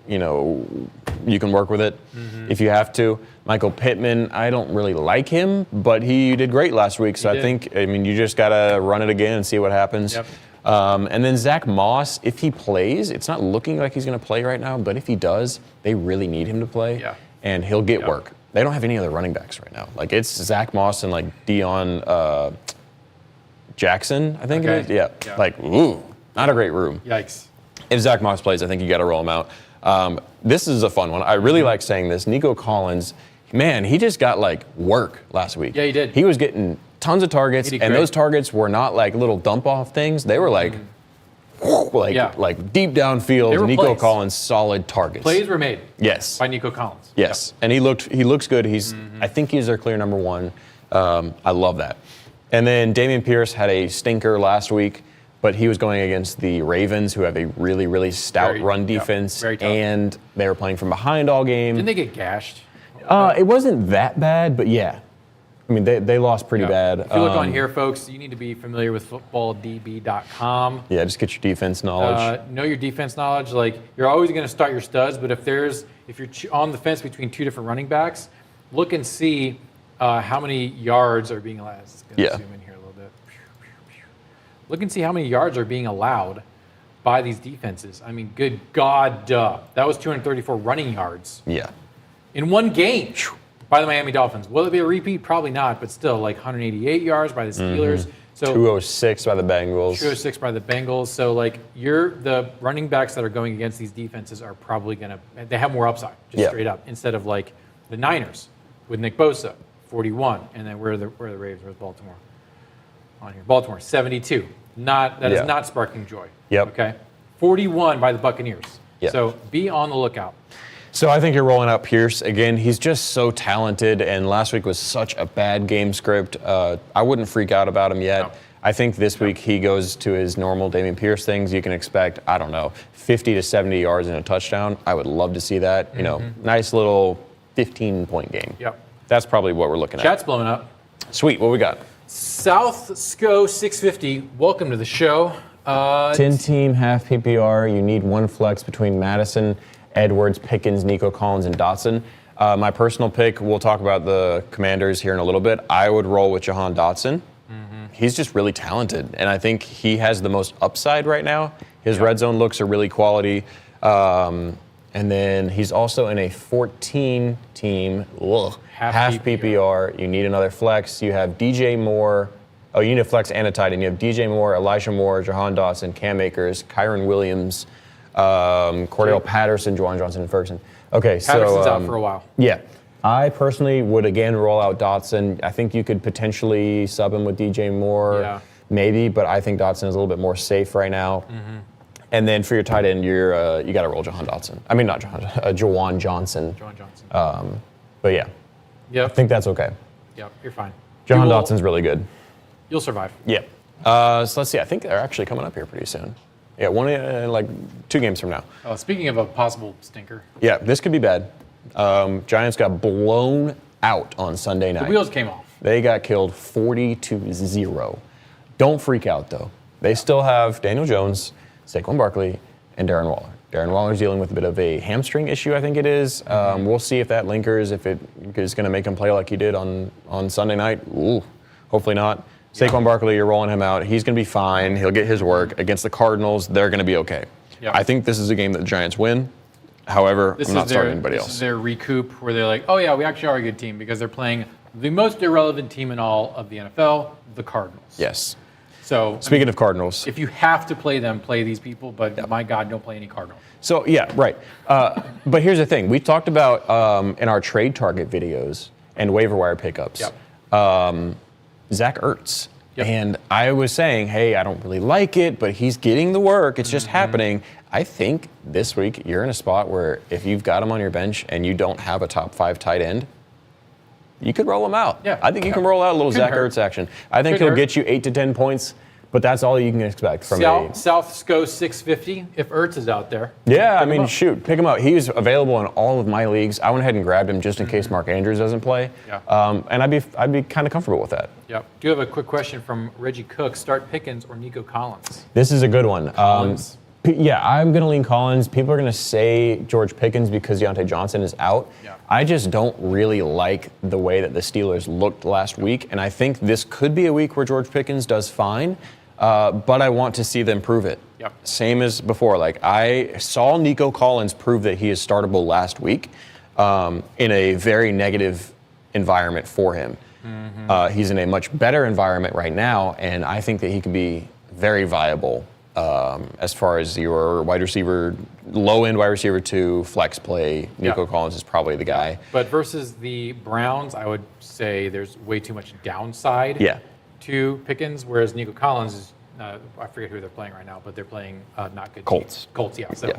can work with it if you have to. Michael Pittman, I don't really like him, but he did great last week. So you just got to run it again and see what happens. Yep. And then Zach Moss, if he plays, it's not looking like he's going to play right now, but if he does, they really need him to play. Yeah. and he'll get work. They don't have any other running backs right now. Like, it's Zach Moss and, like, Deion Jackson, I think it is. Yeah. Like, ooh, not a great room. Yikes. If Zach Moss plays, I think you got to roll him out. This is a fun one. I really like saying this. Nico Collins, man, he just got, like, work last week. Yeah, he did. He was getting tons of targets, and those targets were not, like, little dump-off things. They were, like, like deep downfield, Nico Collins, solid targets. Plays were made. Yes. By Nico Collins. Yes. And he looks good. I think he's their clear number one. I love that. And then Dameon Pierce had a stinker last week, but he was going against the Ravens, who have a really, really stout run defense. And they were playing from behind all game. Didn't they get gashed? It wasn't that bad, but yeah. I mean, they lost pretty bad. If you look on here, folks, you need to be familiar with footballdb.com. Yeah, just get your defense knowledge. Know your defense knowledge. Like, you're always going to start your studs, but if you're on the fence between two different running backs, look and see how many yards are being allowed. Let's zoom in here a little bit. Look and see how many yards are being allowed by these defenses. I mean, good God, that was 234 running yards. Yeah. In one game. By the Miami Dolphins. Will it be a repeat? Probably not, but still, like 188 yards by the Steelers. So 206 by the Bengals. 206 by the Bengals. So, like, the running backs that are going against these defenses are probably they have more upside, just straight up, instead of, like, the Niners with Nick Bosa, 41. And then where are the Ravens? Where's Baltimore? On here. Baltimore, 72. That is not sparking joy. Yep. Okay? 41 by the Buccaneers. Yep. So be on the lookout. So I think you're rolling out Pierce. Again, he's just so talented, and last week was such a bad game script. I wouldn't freak out about him yet. No. I think this week he goes to his normal Dameon Pierce things. You can expect, 50 to 70 yards and a touchdown. I would love to see that. You know, nice little 15-point game. Yep. That's probably what we're looking at. Chat's blowing up. Sweet. What we got? South SCO 650. Welcome to the show. 10-team, half PPR. You need one flex between Madison, Edwards, Pickens, Nico Collins, and Dotson. My personal pick, we'll talk about the Commanders here in a little bit. I would roll with Jahan Dotson. He's just really talented, and I think he has the most upside right now. His red zone looks are really quality. And then he's also in a 14-team, half PPR. You need another flex. You have DJ Moore. Oh, you need a flex and a tight end. You have DJ Moore, Elijah Moore, Jahan Dotson, Cam Akers, Kyron Williams, Cordell Patterson, Juwan Johnson, and Ferguson. Okay, Patterson's out for a while. Yeah. I personally would, again, roll out Dotson. I think you could potentially sub him with DJ Moore, maybe, but I think Dotson is a little bit more safe right now. And then for your tight end, you got to roll Jahan Dotson. I mean, not Jahan, Juwan Johnson. Juwan Johnson. But yeah, I think that's okay. Yep, you're fine. Jahan Dotson's really good. You'll survive. Yeah. So let's see. I think they're actually coming up here pretty soon. Yeah, like 2 games from now. Speaking of a possible stinker. Yeah, this could be bad. Giants got blown out on Sunday night. The wheels came off. They got killed 40-0. Don't freak out, though. They still have Daniel Jones, Saquon Barkley, and Darren Waller. Darren Waller's dealing with a bit of a hamstring issue, I think it is. We'll see if that lingers, if it is going to make him play like he did on Sunday night. Ooh, hopefully not. Saquon Barkley, you're rolling him out. He's going to be fine. He'll get his work. Against the Cardinals, they're going to be okay. Yep. I think this is a game that the Giants win. However, I'm not starting anybody else. This is their recoup where they're like, oh, yeah, we actually are a good team because they're playing the most irrelevant team in all of the NFL, the Cardinals. Yes. So speaking of Cardinals. If you have to play them, play these people, but my God, don't play any Cardinals. So, yeah, right. But here's the thing. We talked about in our trade target videos and waiver wire pickups. Zach Ertz. And I was saying, hey, I don't really like it, but he's getting the work. It's just happening. I think this week you're in a spot where if you've got him on your bench and you don't have a top 5 tight end, you could roll him out. Yeah. I think you can roll out a little Zach Ertz action. I think he'll get you 8 to 10 points, but that's all you can expect from South SCO 650 if Ertz is out there. Yeah, I mean, shoot, pick him up. He's available in all of my leagues. I went ahead and grabbed him just in case Mark Andrews doesn't play. Yeah. And I'd be kind of comfortable with that. Yep. Do you have a quick question from Reggie Cook? Start Pickens or Nico Collins? This is a good one. Collins. Yeah, I'm going to lean Collins. People are going to say George Pickens because Deontay Johnson is out. Yeah. I just don't really like the way that the Steelers looked last week, and I think this could be a week where George Pickens does fine, but I want to see them prove it. Yep. Same as before. Like, I saw Nico Collins prove that he is startable last week. in a very negative environment for him. He's in a much better environment right now, and I think that he could be very viable as far as your wide receiver, low-end wide receiver 2, flex play. Nico Collins is probably the guy. But versus the Browns, I would say there's way too much downside to Pickens, whereas Nico Collins is, I forget who they're playing right now, but they're playing not good Colts. teams. Colts, yeah. So,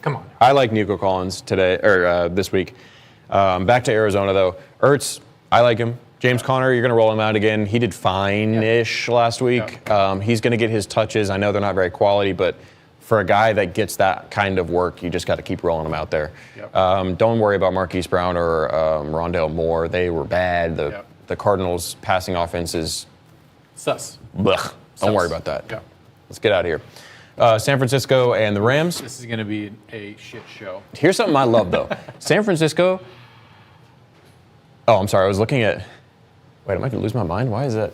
come on now. I like Nico Collins today or this week. Back to Arizona, though. Ertz, I like him. James Conner, you're going to roll him out again. He did fine-ish last week. He's going to get his touches. I know they're not very quality, but for a guy that gets that kind of work, you just got to keep rolling him out there. Don't worry about Marquise Brown or Rondale Moore. They were bad. The Cardinals' passing offense is sus. Blech. Don't worry about that. Let's get out of here. San Francisco and the Rams. This is going to be a shit show. Here's something I love, though. San Francisco. Oh, I'm sorry. I was looking at. Wait, am I going to lose my mind? Why is that?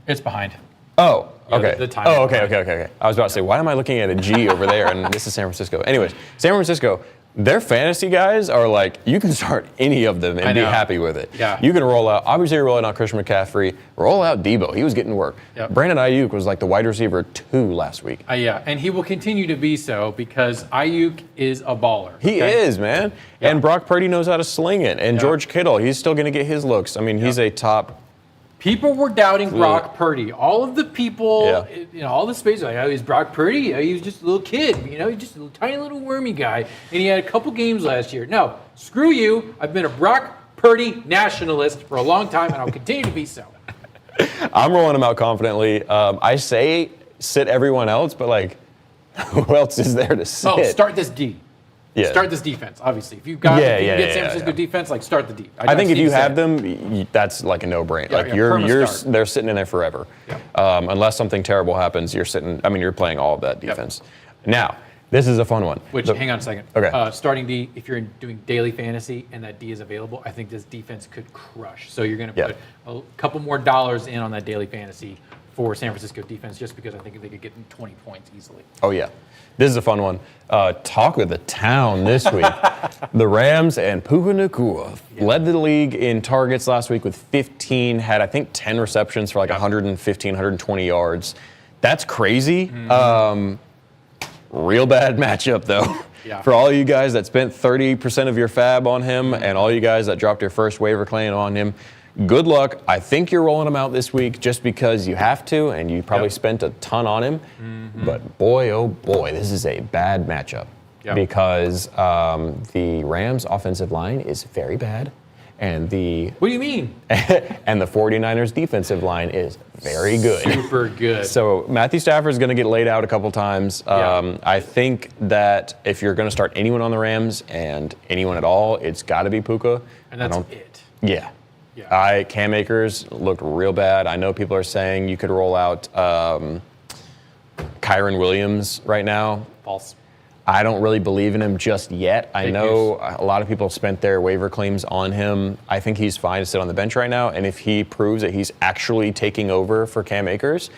It's behind. Oh, okay. The time. Oh, okay. I was about to say, why am I looking at a G over there and this is San Francisco? Anyways, San Francisco, their fantasy guys are like, you can start any of them and be happy with it. You can roll out, obviously you're rolling out Christian McCaffrey, roll out Debo. He was getting work. Brandon Ayuk was like the wide receiver 2 last week. And he will continue to be so because Ayuk is a baller. He is, man. And Brock Purdy knows how to sling it. And George Kittle, he's still going to get his looks. I mean, he's a top. People were doubting Brock Purdy. All of the people, all the space, like, oh, he's Brock Purdy. Oh, he was just a little kid. He's just a little, tiny little wormy guy. And he had a couple games last year. No, screw you. I've been a Brock Purdy nationalist for a long time, and I'll continue to be so. I'm rolling him out confidently. I say sit everyone else, but, like, who else is there to sit? Oh, start this D. Start this defense, obviously. If you get San Francisco defense, like start the D. I think if you have them, that's like a no-brainer. They're sitting in there forever. Unless something terrible happens, you're playing all of that defense. Now, this is a fun one. Hang on a second. Okay. Starting D, if you're doing daily fantasy and that D is available, I think this defense could crush. So you're going to put a couple more dollars in on that daily fantasy for San Francisco defense just because I think they could get 20 points easily. Oh, yeah. This is a fun one. Talk of the town this week. The Rams and Puka Nacua led the league in targets last week with 15, had I think 10 receptions for like 115, 120 yards. That's crazy. Real bad matchup, though. For all you guys that spent 30% of your fab on him and all you guys that dropped your first waiver claim on him, good luck. I think you're rolling him out this week just because you have to, and you probably spent a ton on him. But boy, oh boy, this is a bad matchup because the Rams' offensive line is very bad, and What do you mean? and the 49ers' defensive line is very good. Super good. So Matthew Stafford's going to get laid out a couple times. I think that if you're going to start anyone on the Rams and anyone at all, it's got to be Puka. And that's it. Cam Akers looked real bad. I know people are saying you could roll out Kyron Williams right now. False. I don't really believe in him just yet. I know a lot of people spent their waiver claims on him. I think he's fine to sit on the bench right now. And if he proves that he's actually taking over for Cam Akers,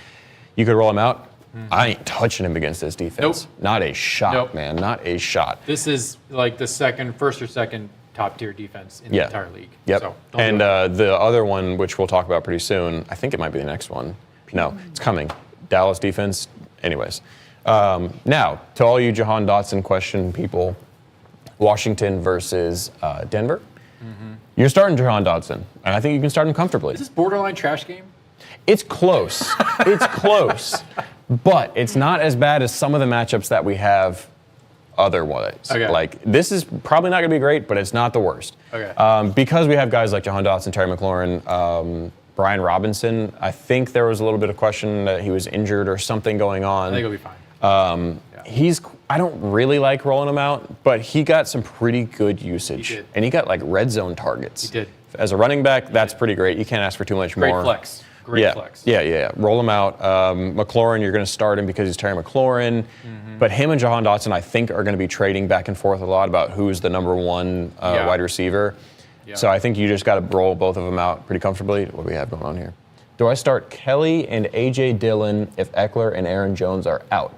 you could roll him out. I ain't touching him against this defense. Not a shot, man. Not a shot. This is like the first or second top-tier defense in the entire league. So and the other one, which we'll talk about pretty soon, I think it might be the next one. No, it's coming. Dallas defense. Anyways. Now, to all you Jahan Dotson question people, Washington versus Denver. You're starting Jahan Dotson, and I think you can start him comfortably. Is this borderline trash game? It's close. It's close. But it's not as bad as some of the matchups that we have otherwise. Like, this is probably not going to be great, but it's not the worst. Because we have guys like Jahan Dotson, Terry McLaurin, Brian Robinson, I think there was a little bit of question that he was injured or something going on. I think he'll be fine. I don't really like rolling him out, but he got some pretty good usage. He did. And he got like red zone targets. He did. As a running back, that's pretty great. You can't ask for too much more. Great flex. Yeah. Roll him out. McLaurin, you're going to start him because he's Terry McLaurin. But him and Jahan Dotson, I think, are going to be trading back and forth a lot about who's the number one wide receiver. So I think you just got to roll both of them out pretty comfortably. What do we have going on here? Do I start Kelly and A.J. Dillon if Eckler and Aaron Jones are out?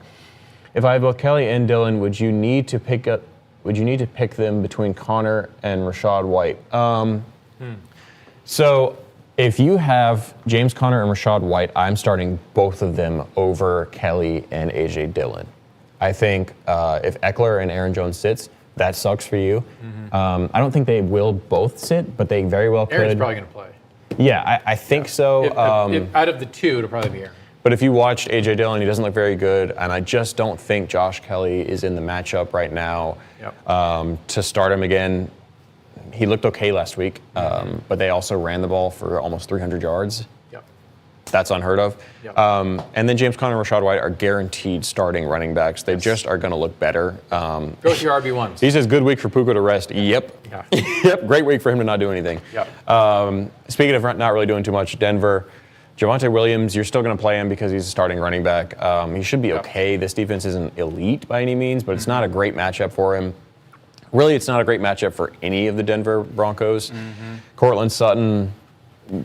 If I have both Kelly and Dillon, would you need to pick up would you need to pick them between Connor and Rachaad White? So if you have James Conner and Rachaad White, I'm starting both of them over Kelly and A.J. Dillon. I think if Eckler and Aaron Jones sits, that sucks for you. I don't think they will both sit, but they very well could. Aaron's probably going to play. Yeah, I think so. If out of the two, it'll probably be Aaron. But if you watched A.J. Dillon, he doesn't look very good, and I just don't think Josh Kelly is in the matchup right now to start him again. He looked okay last week, but they also ran the ball for almost 300 yards. Yep. That's unheard of. Yep. And then James Conner and Rachaad White are guaranteed starting running backs. They just are going to look better. Go with your RB1s. He says, good week for Puka to rest. Yep. Yeah. Yep, great week for him to not do anything. Yep. Speaking of not really doing too much, Denver, Javonte Williams, you're still going to play him because he's a starting running back. He should be okay. This defense isn't elite by any means, but it's not a great matchup for him. Really, it's not a great matchup for any of the Denver Broncos. Cortland Sutton,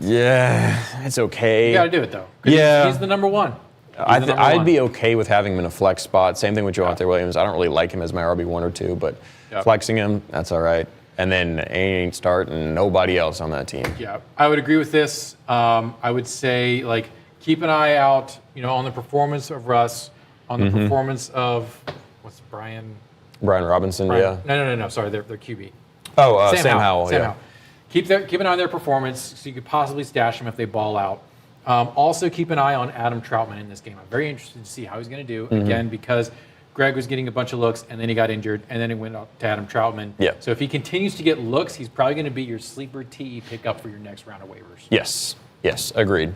yeah, it's okay. You got to do it, though. Yeah. He's the number one. I'd be okay with having him in a flex spot. Same thing with Javonte Williams. I don't really like him as my RB1 or 2, but flexing him, that's all right. And then ain't starting nobody else on that team. Yeah, I would agree with this. I would say, like, keep an eye out, on the performance of Russ, on the performance of, what's Brian Robinson, yeah. No. Sorry, they're QB. Oh, Sam Howell. Sam Howell. Keep an eye on their performance so you could possibly stash them if they ball out. Also, keep an eye on Adam Troutman in this game. I'm very interested to see how he's going to do, again, because Greg was getting a bunch of looks, and then he got injured, and then it went up to Adam Troutman. Yeah. So if he continues to get looks, he's probably going to be your sleeper TE pickup for your next round of waivers. Yes, agreed.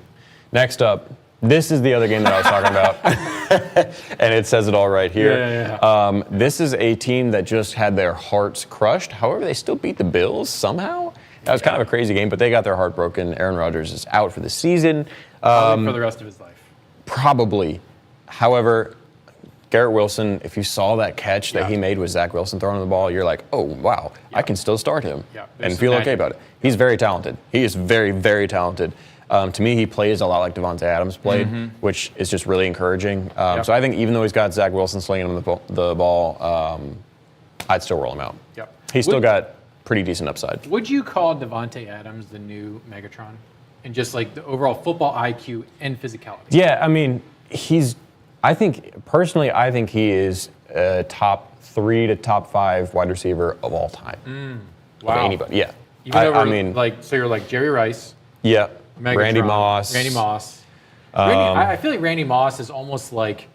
Next up, this is the other game that I was talking about, and it says it all right here. Yeah. This is a team that just had their hearts crushed. However, they still beat the Bills somehow. That was kind of a crazy game, but they got their heart broken. Aaron Rodgers is out for the season. Probably for the rest of his life. Probably. However, Garrett Wilson, if you saw that catch that he made with Zach Wilson throwing the ball, you're like, oh, wow, I can still start him and feel okay about it. He's very talented. He is very, very talented. To me, he plays a lot like Devontae Adams played, which is just really encouraging. So I think even though he's got Zach Wilson slinging him the ball, I'd still roll him out. He's still got pretty decent upside. Would you call Devontae Adams the new Megatron? And just like the overall football IQ and physicality? Yeah, I mean, I think he is a top 3 to top 5 wide receiver of all time. Wow. Of anybody, yeah. Even so you're like Jerry Rice. Yeah. Megatron, Randy Moss. I feel like Randy Moss is almost like,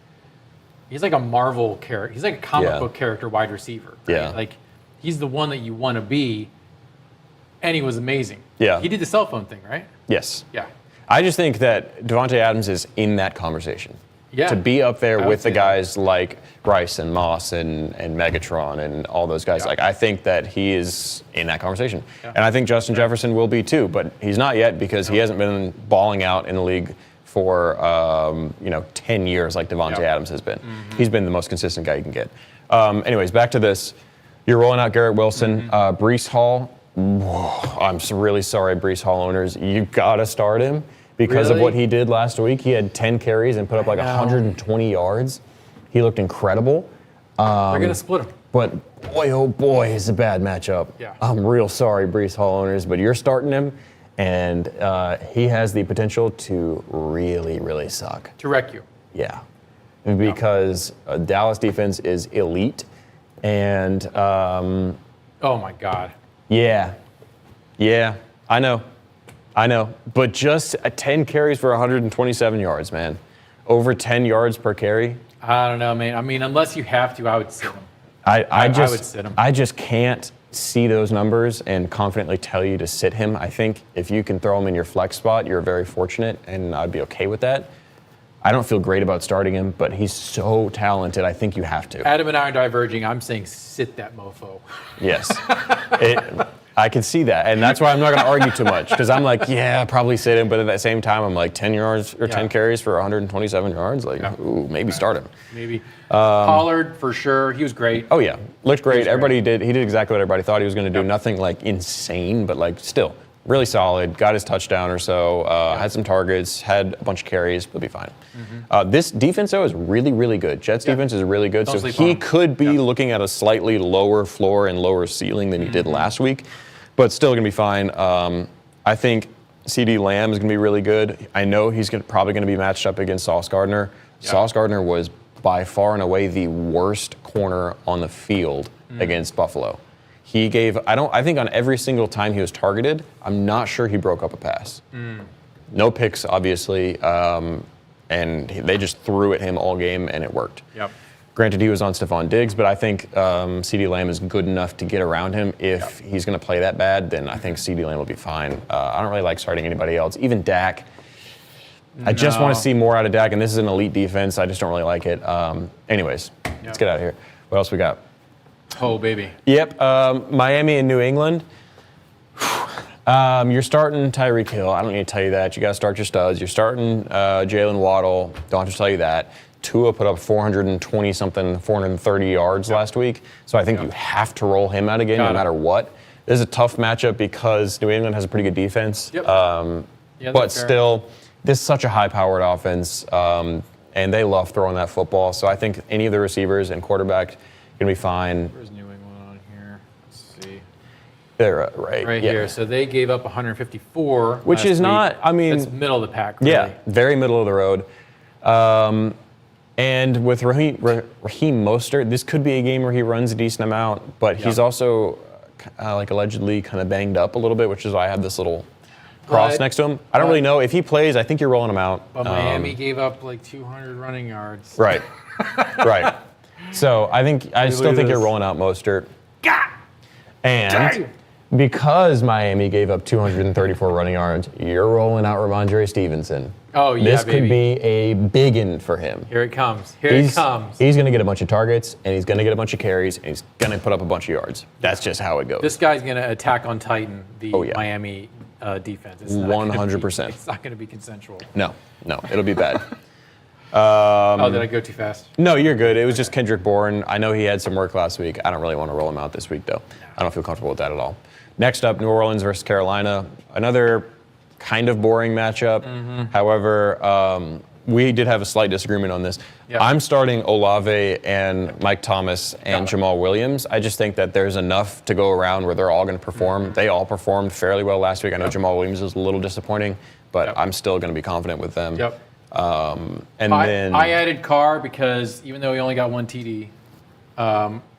he's like a Marvel character. He's like a comic book character wide receiver. Right? Yeah. Like, he's the one that you want to be, and he was amazing. Yeah. He did the cell phone thing, right? Yes. Yeah. I just think that Devontae Adams is in that conversation. Yeah. To be up there with the guys like Rice and Moss and Megatron and all those guys, like, I think that he is in that conversation. Yeah. And I think Justin Jefferson will be too, but he's not yet because he hasn't been balling out in the league for 10 years like Devontae Adams has been. He's been the most consistent guy you can get. Anyways, back to this. You're rolling out Garrett Wilson. Breece Hall, I'm really sorry, Breece Hall owners. You got to start him. Because of what he did last week. He had 10 carries and put up like 120 yards. He looked incredible. They're going to split him. But boy, oh boy, it's a bad matchup. Yeah. I'm real sorry, Breece Hall owners, but you're starting him, and he has the potential to really, really suck. To wreck you. Yeah. Because Dallas defense is elite, and... oh, my God. Yeah, I know, but just 10 carries for 127 yards, man. Over 10 yards per carry. I don't know, man. I mean, unless you have to, I would sit him. I would sit him. I just can't see those numbers and confidently tell you to sit him. I think if you can throw him in your flex spot, you're very fortunate, and I'd be okay with that. I don't feel great about starting him, but he's so talented, I think you have to. Adam and I are diverging. I'm saying sit that mofo. Yes. I can see that, and that's why I'm not going to argue too much, because I'm like, yeah, probably sit him, but at that same time, I'm like 10 yards or 10 carries for 127 yards, like, ooh, maybe start him. Maybe. Pollard, for sure, he was great. Oh, yeah, looked great. He did exactly what everybody thought he was going to do. Nothing, like, insane, but, like, still, really solid. Got his touchdown or so. Had some targets. Had a bunch of carries. He'll be fine. This defense, though, is really, really good. Jets defense is really good. Don't So sleep he on 'em. could be looking at a slightly lower floor and lower ceiling than he did last week, but still going to be fine. I think CD Lamb is going to be really good. I know he's probably going to be matched up against Sauce Gardner. Sauce Gardner was by far and away the worst corner on the field against Buffalo. He gave, I think on every single time he was targeted, I'm not sure he broke up a pass. No picks, obviously, and they just threw at him all game, and it worked. Yep. Granted, he was on Stephon Diggs, but I think CeeDee Lamb is good enough to get around him. If he's going to play that bad, then I think CeeDee Lamb will be fine. I don't really like starting anybody else. Even Dak. I just want to see more out of Dak, and this is an elite defense. I just don't really like it. Anyways, let's get out of here. What else we got? Oh, baby. Yep, Miami and New England. You're starting Tyreek Hill. I don't need to tell you that. You got to start your studs. You're starting Jalen Waddle. Don't have to tell you that. Tua put up 420-something, 430 yards last week. So I think you have to roll him out again no matter what. This is a tough matchup because New England has a pretty good defense. But still, this is such a high-powered offense, and they love throwing that football. So I think any of the receivers and quarterback going to be fine. Where's New England on here? Let's see. They're right here. So they gave up 154. Which is not, I mean. That's middle of the pack, really. Yeah, very middle of the road. And with Raheem Mostert, this could be a game where he runs a decent amount, but he's also allegedly kind of banged up a little bit, which is why I have this little cross next to him. I don't really know. If he plays, I think you're rolling him out. But Miami gave up like 200 running yards. Right. Right. So I still think you're rolling out Mostert. And because Miami gave up 234 running yards, you're rolling out Ramondre Stevenson. Oh, yeah, This could be a biggin for him. Here it comes. It comes. He's going to get a bunch of targets, and he's going to get a bunch of carries, and he's going to put up a bunch of yards. That's just how it goes. This guy's going to attack on Titan, the Miami defense. It's 100%. It's not going to be consensual. No, it'll be bad. Did I go too fast? No, you're good. It was just Kendrick Bourne. I know he had some work last week. I don't really want to roll him out this week, though. I don't feel comfortable with that at all. Next up, New Orleans versus Carolina. Another kind of boring matchup. However, we did have a slight disagreement on this. I'm starting Olave and Mike Thomas and Jamal Williams. I just think that there's enough to go around where they're all going to perform. They all performed fairly well last week. I know Jamal Williams was a little disappointing, but I'm still going to be confident with them. Then I added Carr because even though he only got one TD,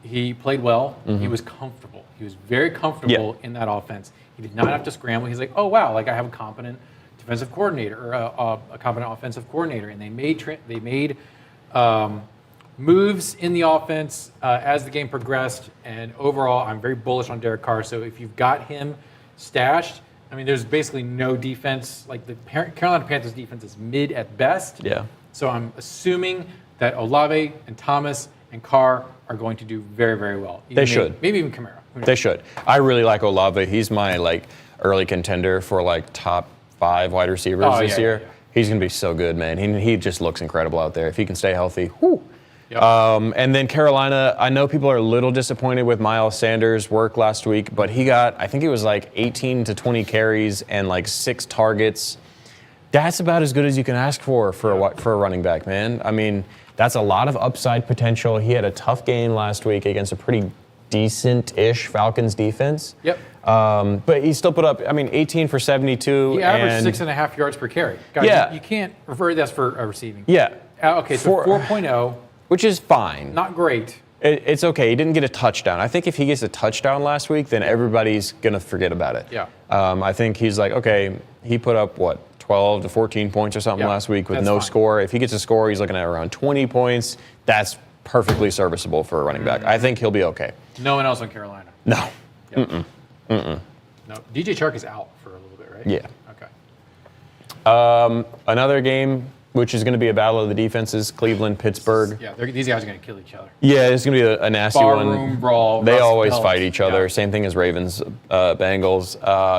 he played well. He was comfortable. He was very comfortable in that offense. He did not have to scramble. He's like, oh, wow, like I have a competent defensive coordinator or a competent offensive coordinator. And they made moves in the offense as the game progressed. And overall, I'm very bullish on Derek Carr. So if you've got him stashed, I mean, there's basically no defense. Like the Carolina Panthers defense is mid at best. So I'm assuming that Olave and Thomas and Carr are going to do very, very well. They should. Maybe even Kamara. They should. I really like Olave. He's my early contender for top 5 wide receivers this year. He's going to be so good, man. He just looks incredible out there. If he can stay healthy, whoo. And then Carolina, I know people are a little disappointed with Miles Sanders' work last week, but he got, I think it was 18 to 20 carries and 6 targets. That's about as good as you can ask for a running back, man. I mean, that's a lot of upside potential. He had a tough game last week against a pretty decent-ish Falcons defense. But he still put up, 18 for 72. He averaged 6.5 yards per carry. Guys, you can't refer to that for receiving. Okay, so 4.0. Which is fine. Not great. It's okay. He didn't get a touchdown. I think if he gets a touchdown last week, then everybody's going to forget about it. I think he's okay, he put up, 12 to 14 points or something last week with no score. If he gets a score, he's looking at around 20 points. That's perfectly serviceable for a running back. I think he'll be okay. No one else on Carolina? No. No. DJ Chark is out for a little bit, right? Okay. Another game, which is going to be a battle of the defenses, Cleveland, Pittsburgh. Yeah, these guys are going to kill each other. Yeah, it's going to be a nasty one. Barroom brawl. They Rust always belt. fight each other. Yeah. Same thing as Ravens, Bengals.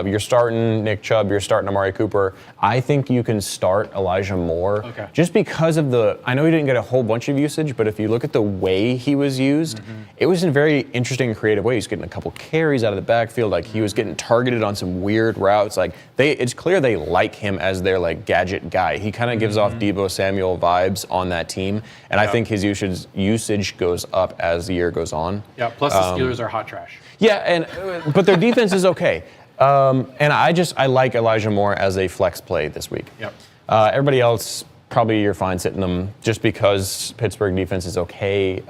You're starting Nick Chubb. You're starting Amari Cooper. I think you can start Elijah Moore. Okay. Just because of I know he didn't get a whole bunch of usage, but if you look at the way he was used, it was in a very interesting and creative way. He's getting a couple carries out of the backfield. Like, he was getting targeted on some weird routes. Like, it's clear they like him as their, like, gadget guy. He kind of gives off Deebo Samuel vibes on that team, and I think his usage goes up as the year goes on. Yeah, plus the Steelers are hot trash. Yeah, but their defense is okay. And I like Elijah Moore as a flex play this week. Yep. Everybody else, probably you're fine sitting them just because Pittsburgh defense is okay.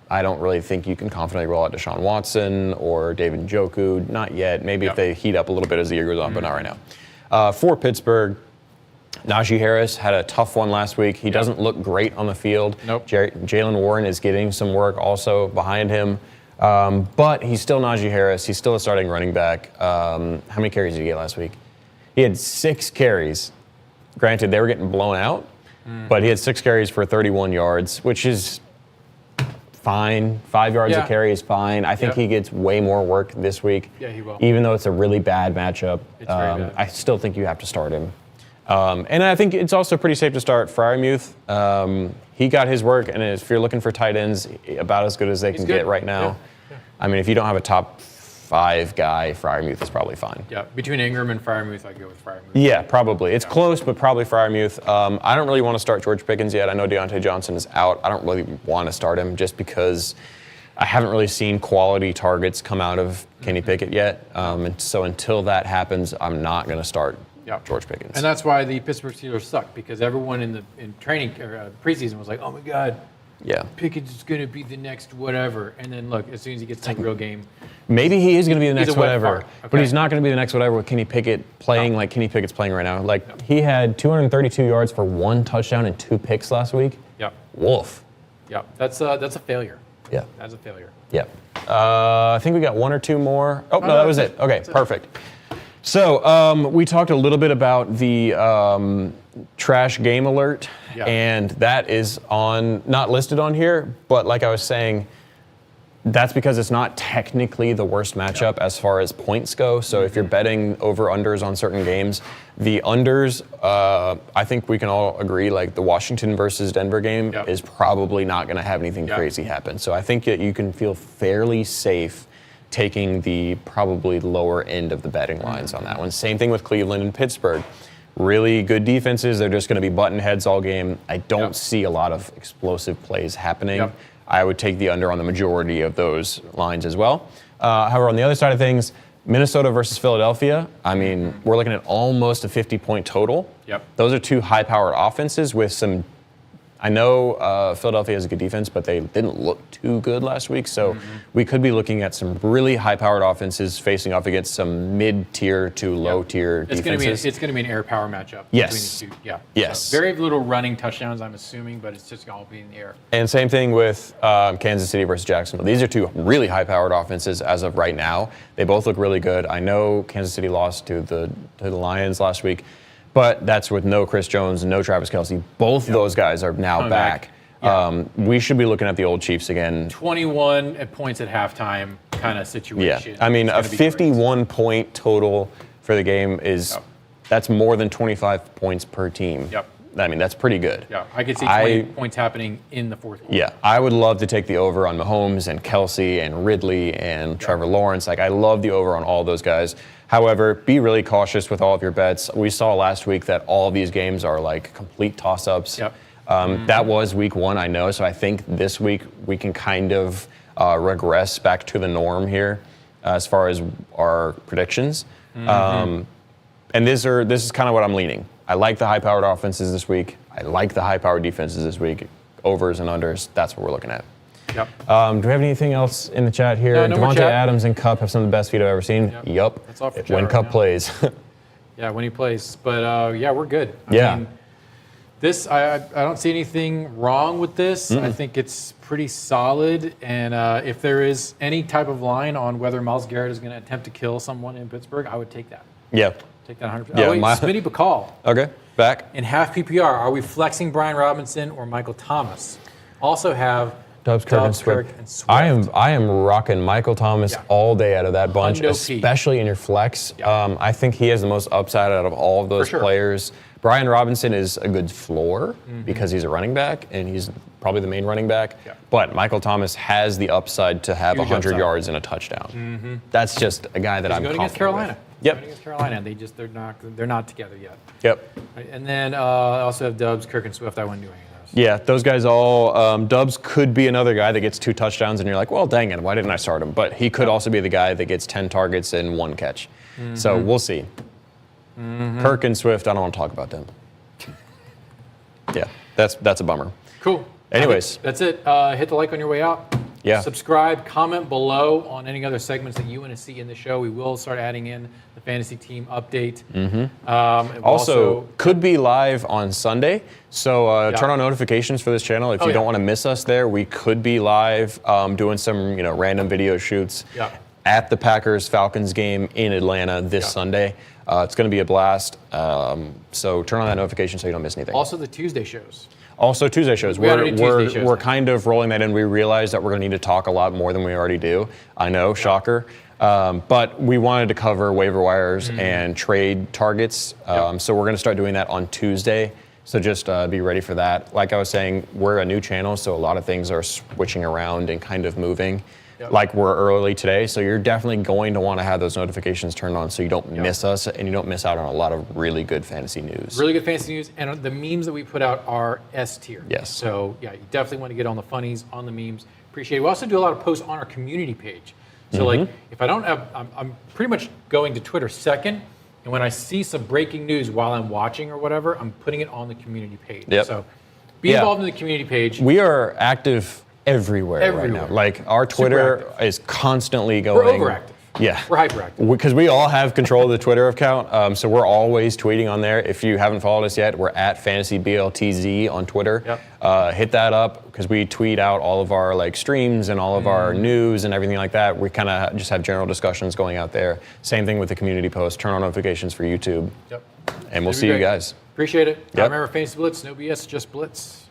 I don't really think you can confidently roll out Deshaun Watson or David Njoku. Not yet. Maybe if they heat up a little bit as the year goes on, but not right now. For Pittsburgh, Najee Harris had a tough one last week. He doesn't look great on the field. Nope. Jalen Warren is getting some work also behind him. But he's still Najee Harris. He's still a starting running back. How many carries did he get last week? He had 6 carries. Granted, they were getting blown out, but he had 6 carries for 31 yards, which is fine. 5 yards a carry is fine. I think he gets way more work this week. Yeah, he will. Even though it's a really bad matchup. It's very bad. I still think you have to start him. And I think it's also pretty safe to start Freiermuth. He got his work, and if you're looking for tight ends, about as good as they can get right now. Yeah. I mean, if you don't have a top 5 guy, Freiermuth is probably fine. Yeah, between Ingram and Freiermuth, I'd go with Freiermuth. Yeah, probably. It's close, but probably Freiermuth. I don't really want to start George Pickens yet. I know Deontay Johnson is out. I don't really want to start him just because I haven't really seen quality targets come out of Kenny Pickett yet. And so until that happens, I'm not going to start George Pickens. And that's why the Pittsburgh Steelers suck, because everyone in training or preseason was like, "Oh my God, Pickens is going to be the next whatever." And then look, as soon as he gets to the real game, maybe he is going to be the next a wet whatever, fart. Okay. but he's not going to be the next whatever with Kenny Pickett playing like Kenny Pickett's playing right now. Like, he had 232 yards for 1 touchdown and 2 picks last week. Yep. Wolf. Yep. That's a failure. Yeah. That's a failure. Yeah. I think we got 1 or 2 more. Oh, no, that was it. Okay, perfect. So we talked a little bit about the trash game alert, and that is not listed on here, but like I was saying, that's because it's not technically the worst matchup as far as points go. So if you're betting over-unders on certain games, the unders, I think we can all agree, like the Washington versus Denver game is probably not going to have anything crazy happen. So I think that you can feel fairly safe taking the probably lower end of the betting lines on that one. Same thing with Cleveland and Pittsburgh. Really good defenses. They're just going to be button heads all game. I don't see a lot of explosive plays happening. I would take the under on the majority of those lines as well. However, on the other side of things, Minnesota versus Philadelphia, I mean, we're looking at almost a 50-point total. Those are 2 high-powered offenses with some. I know Philadelphia has a good defense, but they didn't look too good last week. So we could be looking at some really high-powered offenses facing off against some mid-tier to low-tier defenses. It's going to be an air power matchup. Yes. Between the 2. Yeah. Yes. So very little running touchdowns, I'm assuming, but it's just going to be in the air. And same thing with Kansas City versus Jacksonville. These are 2 really high-powered offenses as of right now. They both look really good. I know Kansas City lost to the Lions last week, but that's with no Chris Jones and no Travis Kelce. Both of those guys are now back. We should be looking at the old Chiefs again. 21 points at halftime kind of situation. Yeah, I mean, a 51-point total for the game that's more than 25 points per team. I mean, that's pretty good. Yeah, I could see 20 points happening in the fourth quarter. Yeah, I would love to take the over on Mahomes and Kelce and Ridley and Trevor Lawrence. Like, I love the over on all those guys. However, be really cautious with all of your bets. We saw last week that all of these games are like complete toss-ups. That was week 1, I know. So I think this week we can kind of regress back to the norm here as far as our predictions. And this is kind of what I'm leaning. I like the high-powered offenses this week. I like the high-powered defenses this week. Overs and unders, that's what we're looking at. Do we have anything else in the chat here? No Devontae Adams and Cup have some of the best feet I've ever seen. That's all for chat when right Cup now. plays. When he plays. But we're good. I mean, I don't see anything wrong with this. I think it's pretty solid. And if there is any type of line on whether Myles Garrett is going to attempt to kill someone in Pittsburgh, I would take that. Take that 100%. Smitty Bacall. Okay. Back. In half PPR, are we flexing Brian Robinson or Michael Thomas? Also have Dubs, Kirk, and Swift. Swift. I am rocking Michael Thomas all day out of that bunch, Hundo-P. especially in your flex. I think he has the most upside out of all of those players. Brian Robinson is a good floor because he's a running back and he's probably the main running back. But Michael Thomas has the upside to have 100 yards and a touchdown. That's just a guy that I'm confident against Carolina. with. Yep. Going against Carolina, they're not together yet. Yep. Right, and then I also have Dubs, Kirk, and Swift. I wouldn't do any of those. Yeah, those guys all. Dubs could be another guy that gets 2 touchdowns, and you're like, well, dang it, why didn't I start him? But he could also be the guy that gets 10 targets and 1 catch. So we'll see. Kirk and Swift, I don't want to talk about them. Yeah, that's a bummer. Cool. Anyways. That's it. Hit the like on your way out. Yeah. Subscribe, comment below on any other segments that you want to see in the show. We will start adding in the fantasy team update. Also, could be live on Sunday. So turn on notifications for this channel. If you don't want to miss us there, we could be live doing some random video shoots at the Packers-Falcons game in Atlanta this Sunday. It's going to be a blast. So turn on that notification so you don't miss anything. Also the Tuesday shows. Also Tuesday shows. Tuesday shows we're kind of rolling that in. We realize that we're going to need to talk a lot more than we already do. I know, shocker. But we wanted to cover waiver wires and trade targets. So we're going to start doing that on Tuesday. So just be ready for that. Like I was saying, we're a new channel, so a lot of things are switching around and kind of moving. Like we're early today, so you're definitely going to want to have those notifications turned on so you don't miss us and you don't miss out on a lot of really good fantasy news. Really good fantasy news, and the memes that we put out are S tier. Yes. So yeah, you definitely want to get on the funnies, on the memes. Appreciate it. We also do a lot of posts on our community page. So like, if I don't have, I'm pretty much going to Twitter second, and when I see some breaking news while I'm watching or whatever, I'm putting it on the community page. So be involved in the community page. We are active everywhere right now. Like our Twitter is constantly going. We're overactive. Yeah. We're hyperactive. Because we all have control of the Twitter account, so we're always tweeting on there. If you haven't followed us yet, we're at FantasyBLTZ on Twitter. Hit that up because we tweet out all of our streams and all of our news and everything like that. We kind of just have general discussions going out there. Same thing with the community post. Turn on notifications for YouTube. And we'll see you guys. Appreciate it. Remember, Fantasy Blitz, no BS, just Blitz.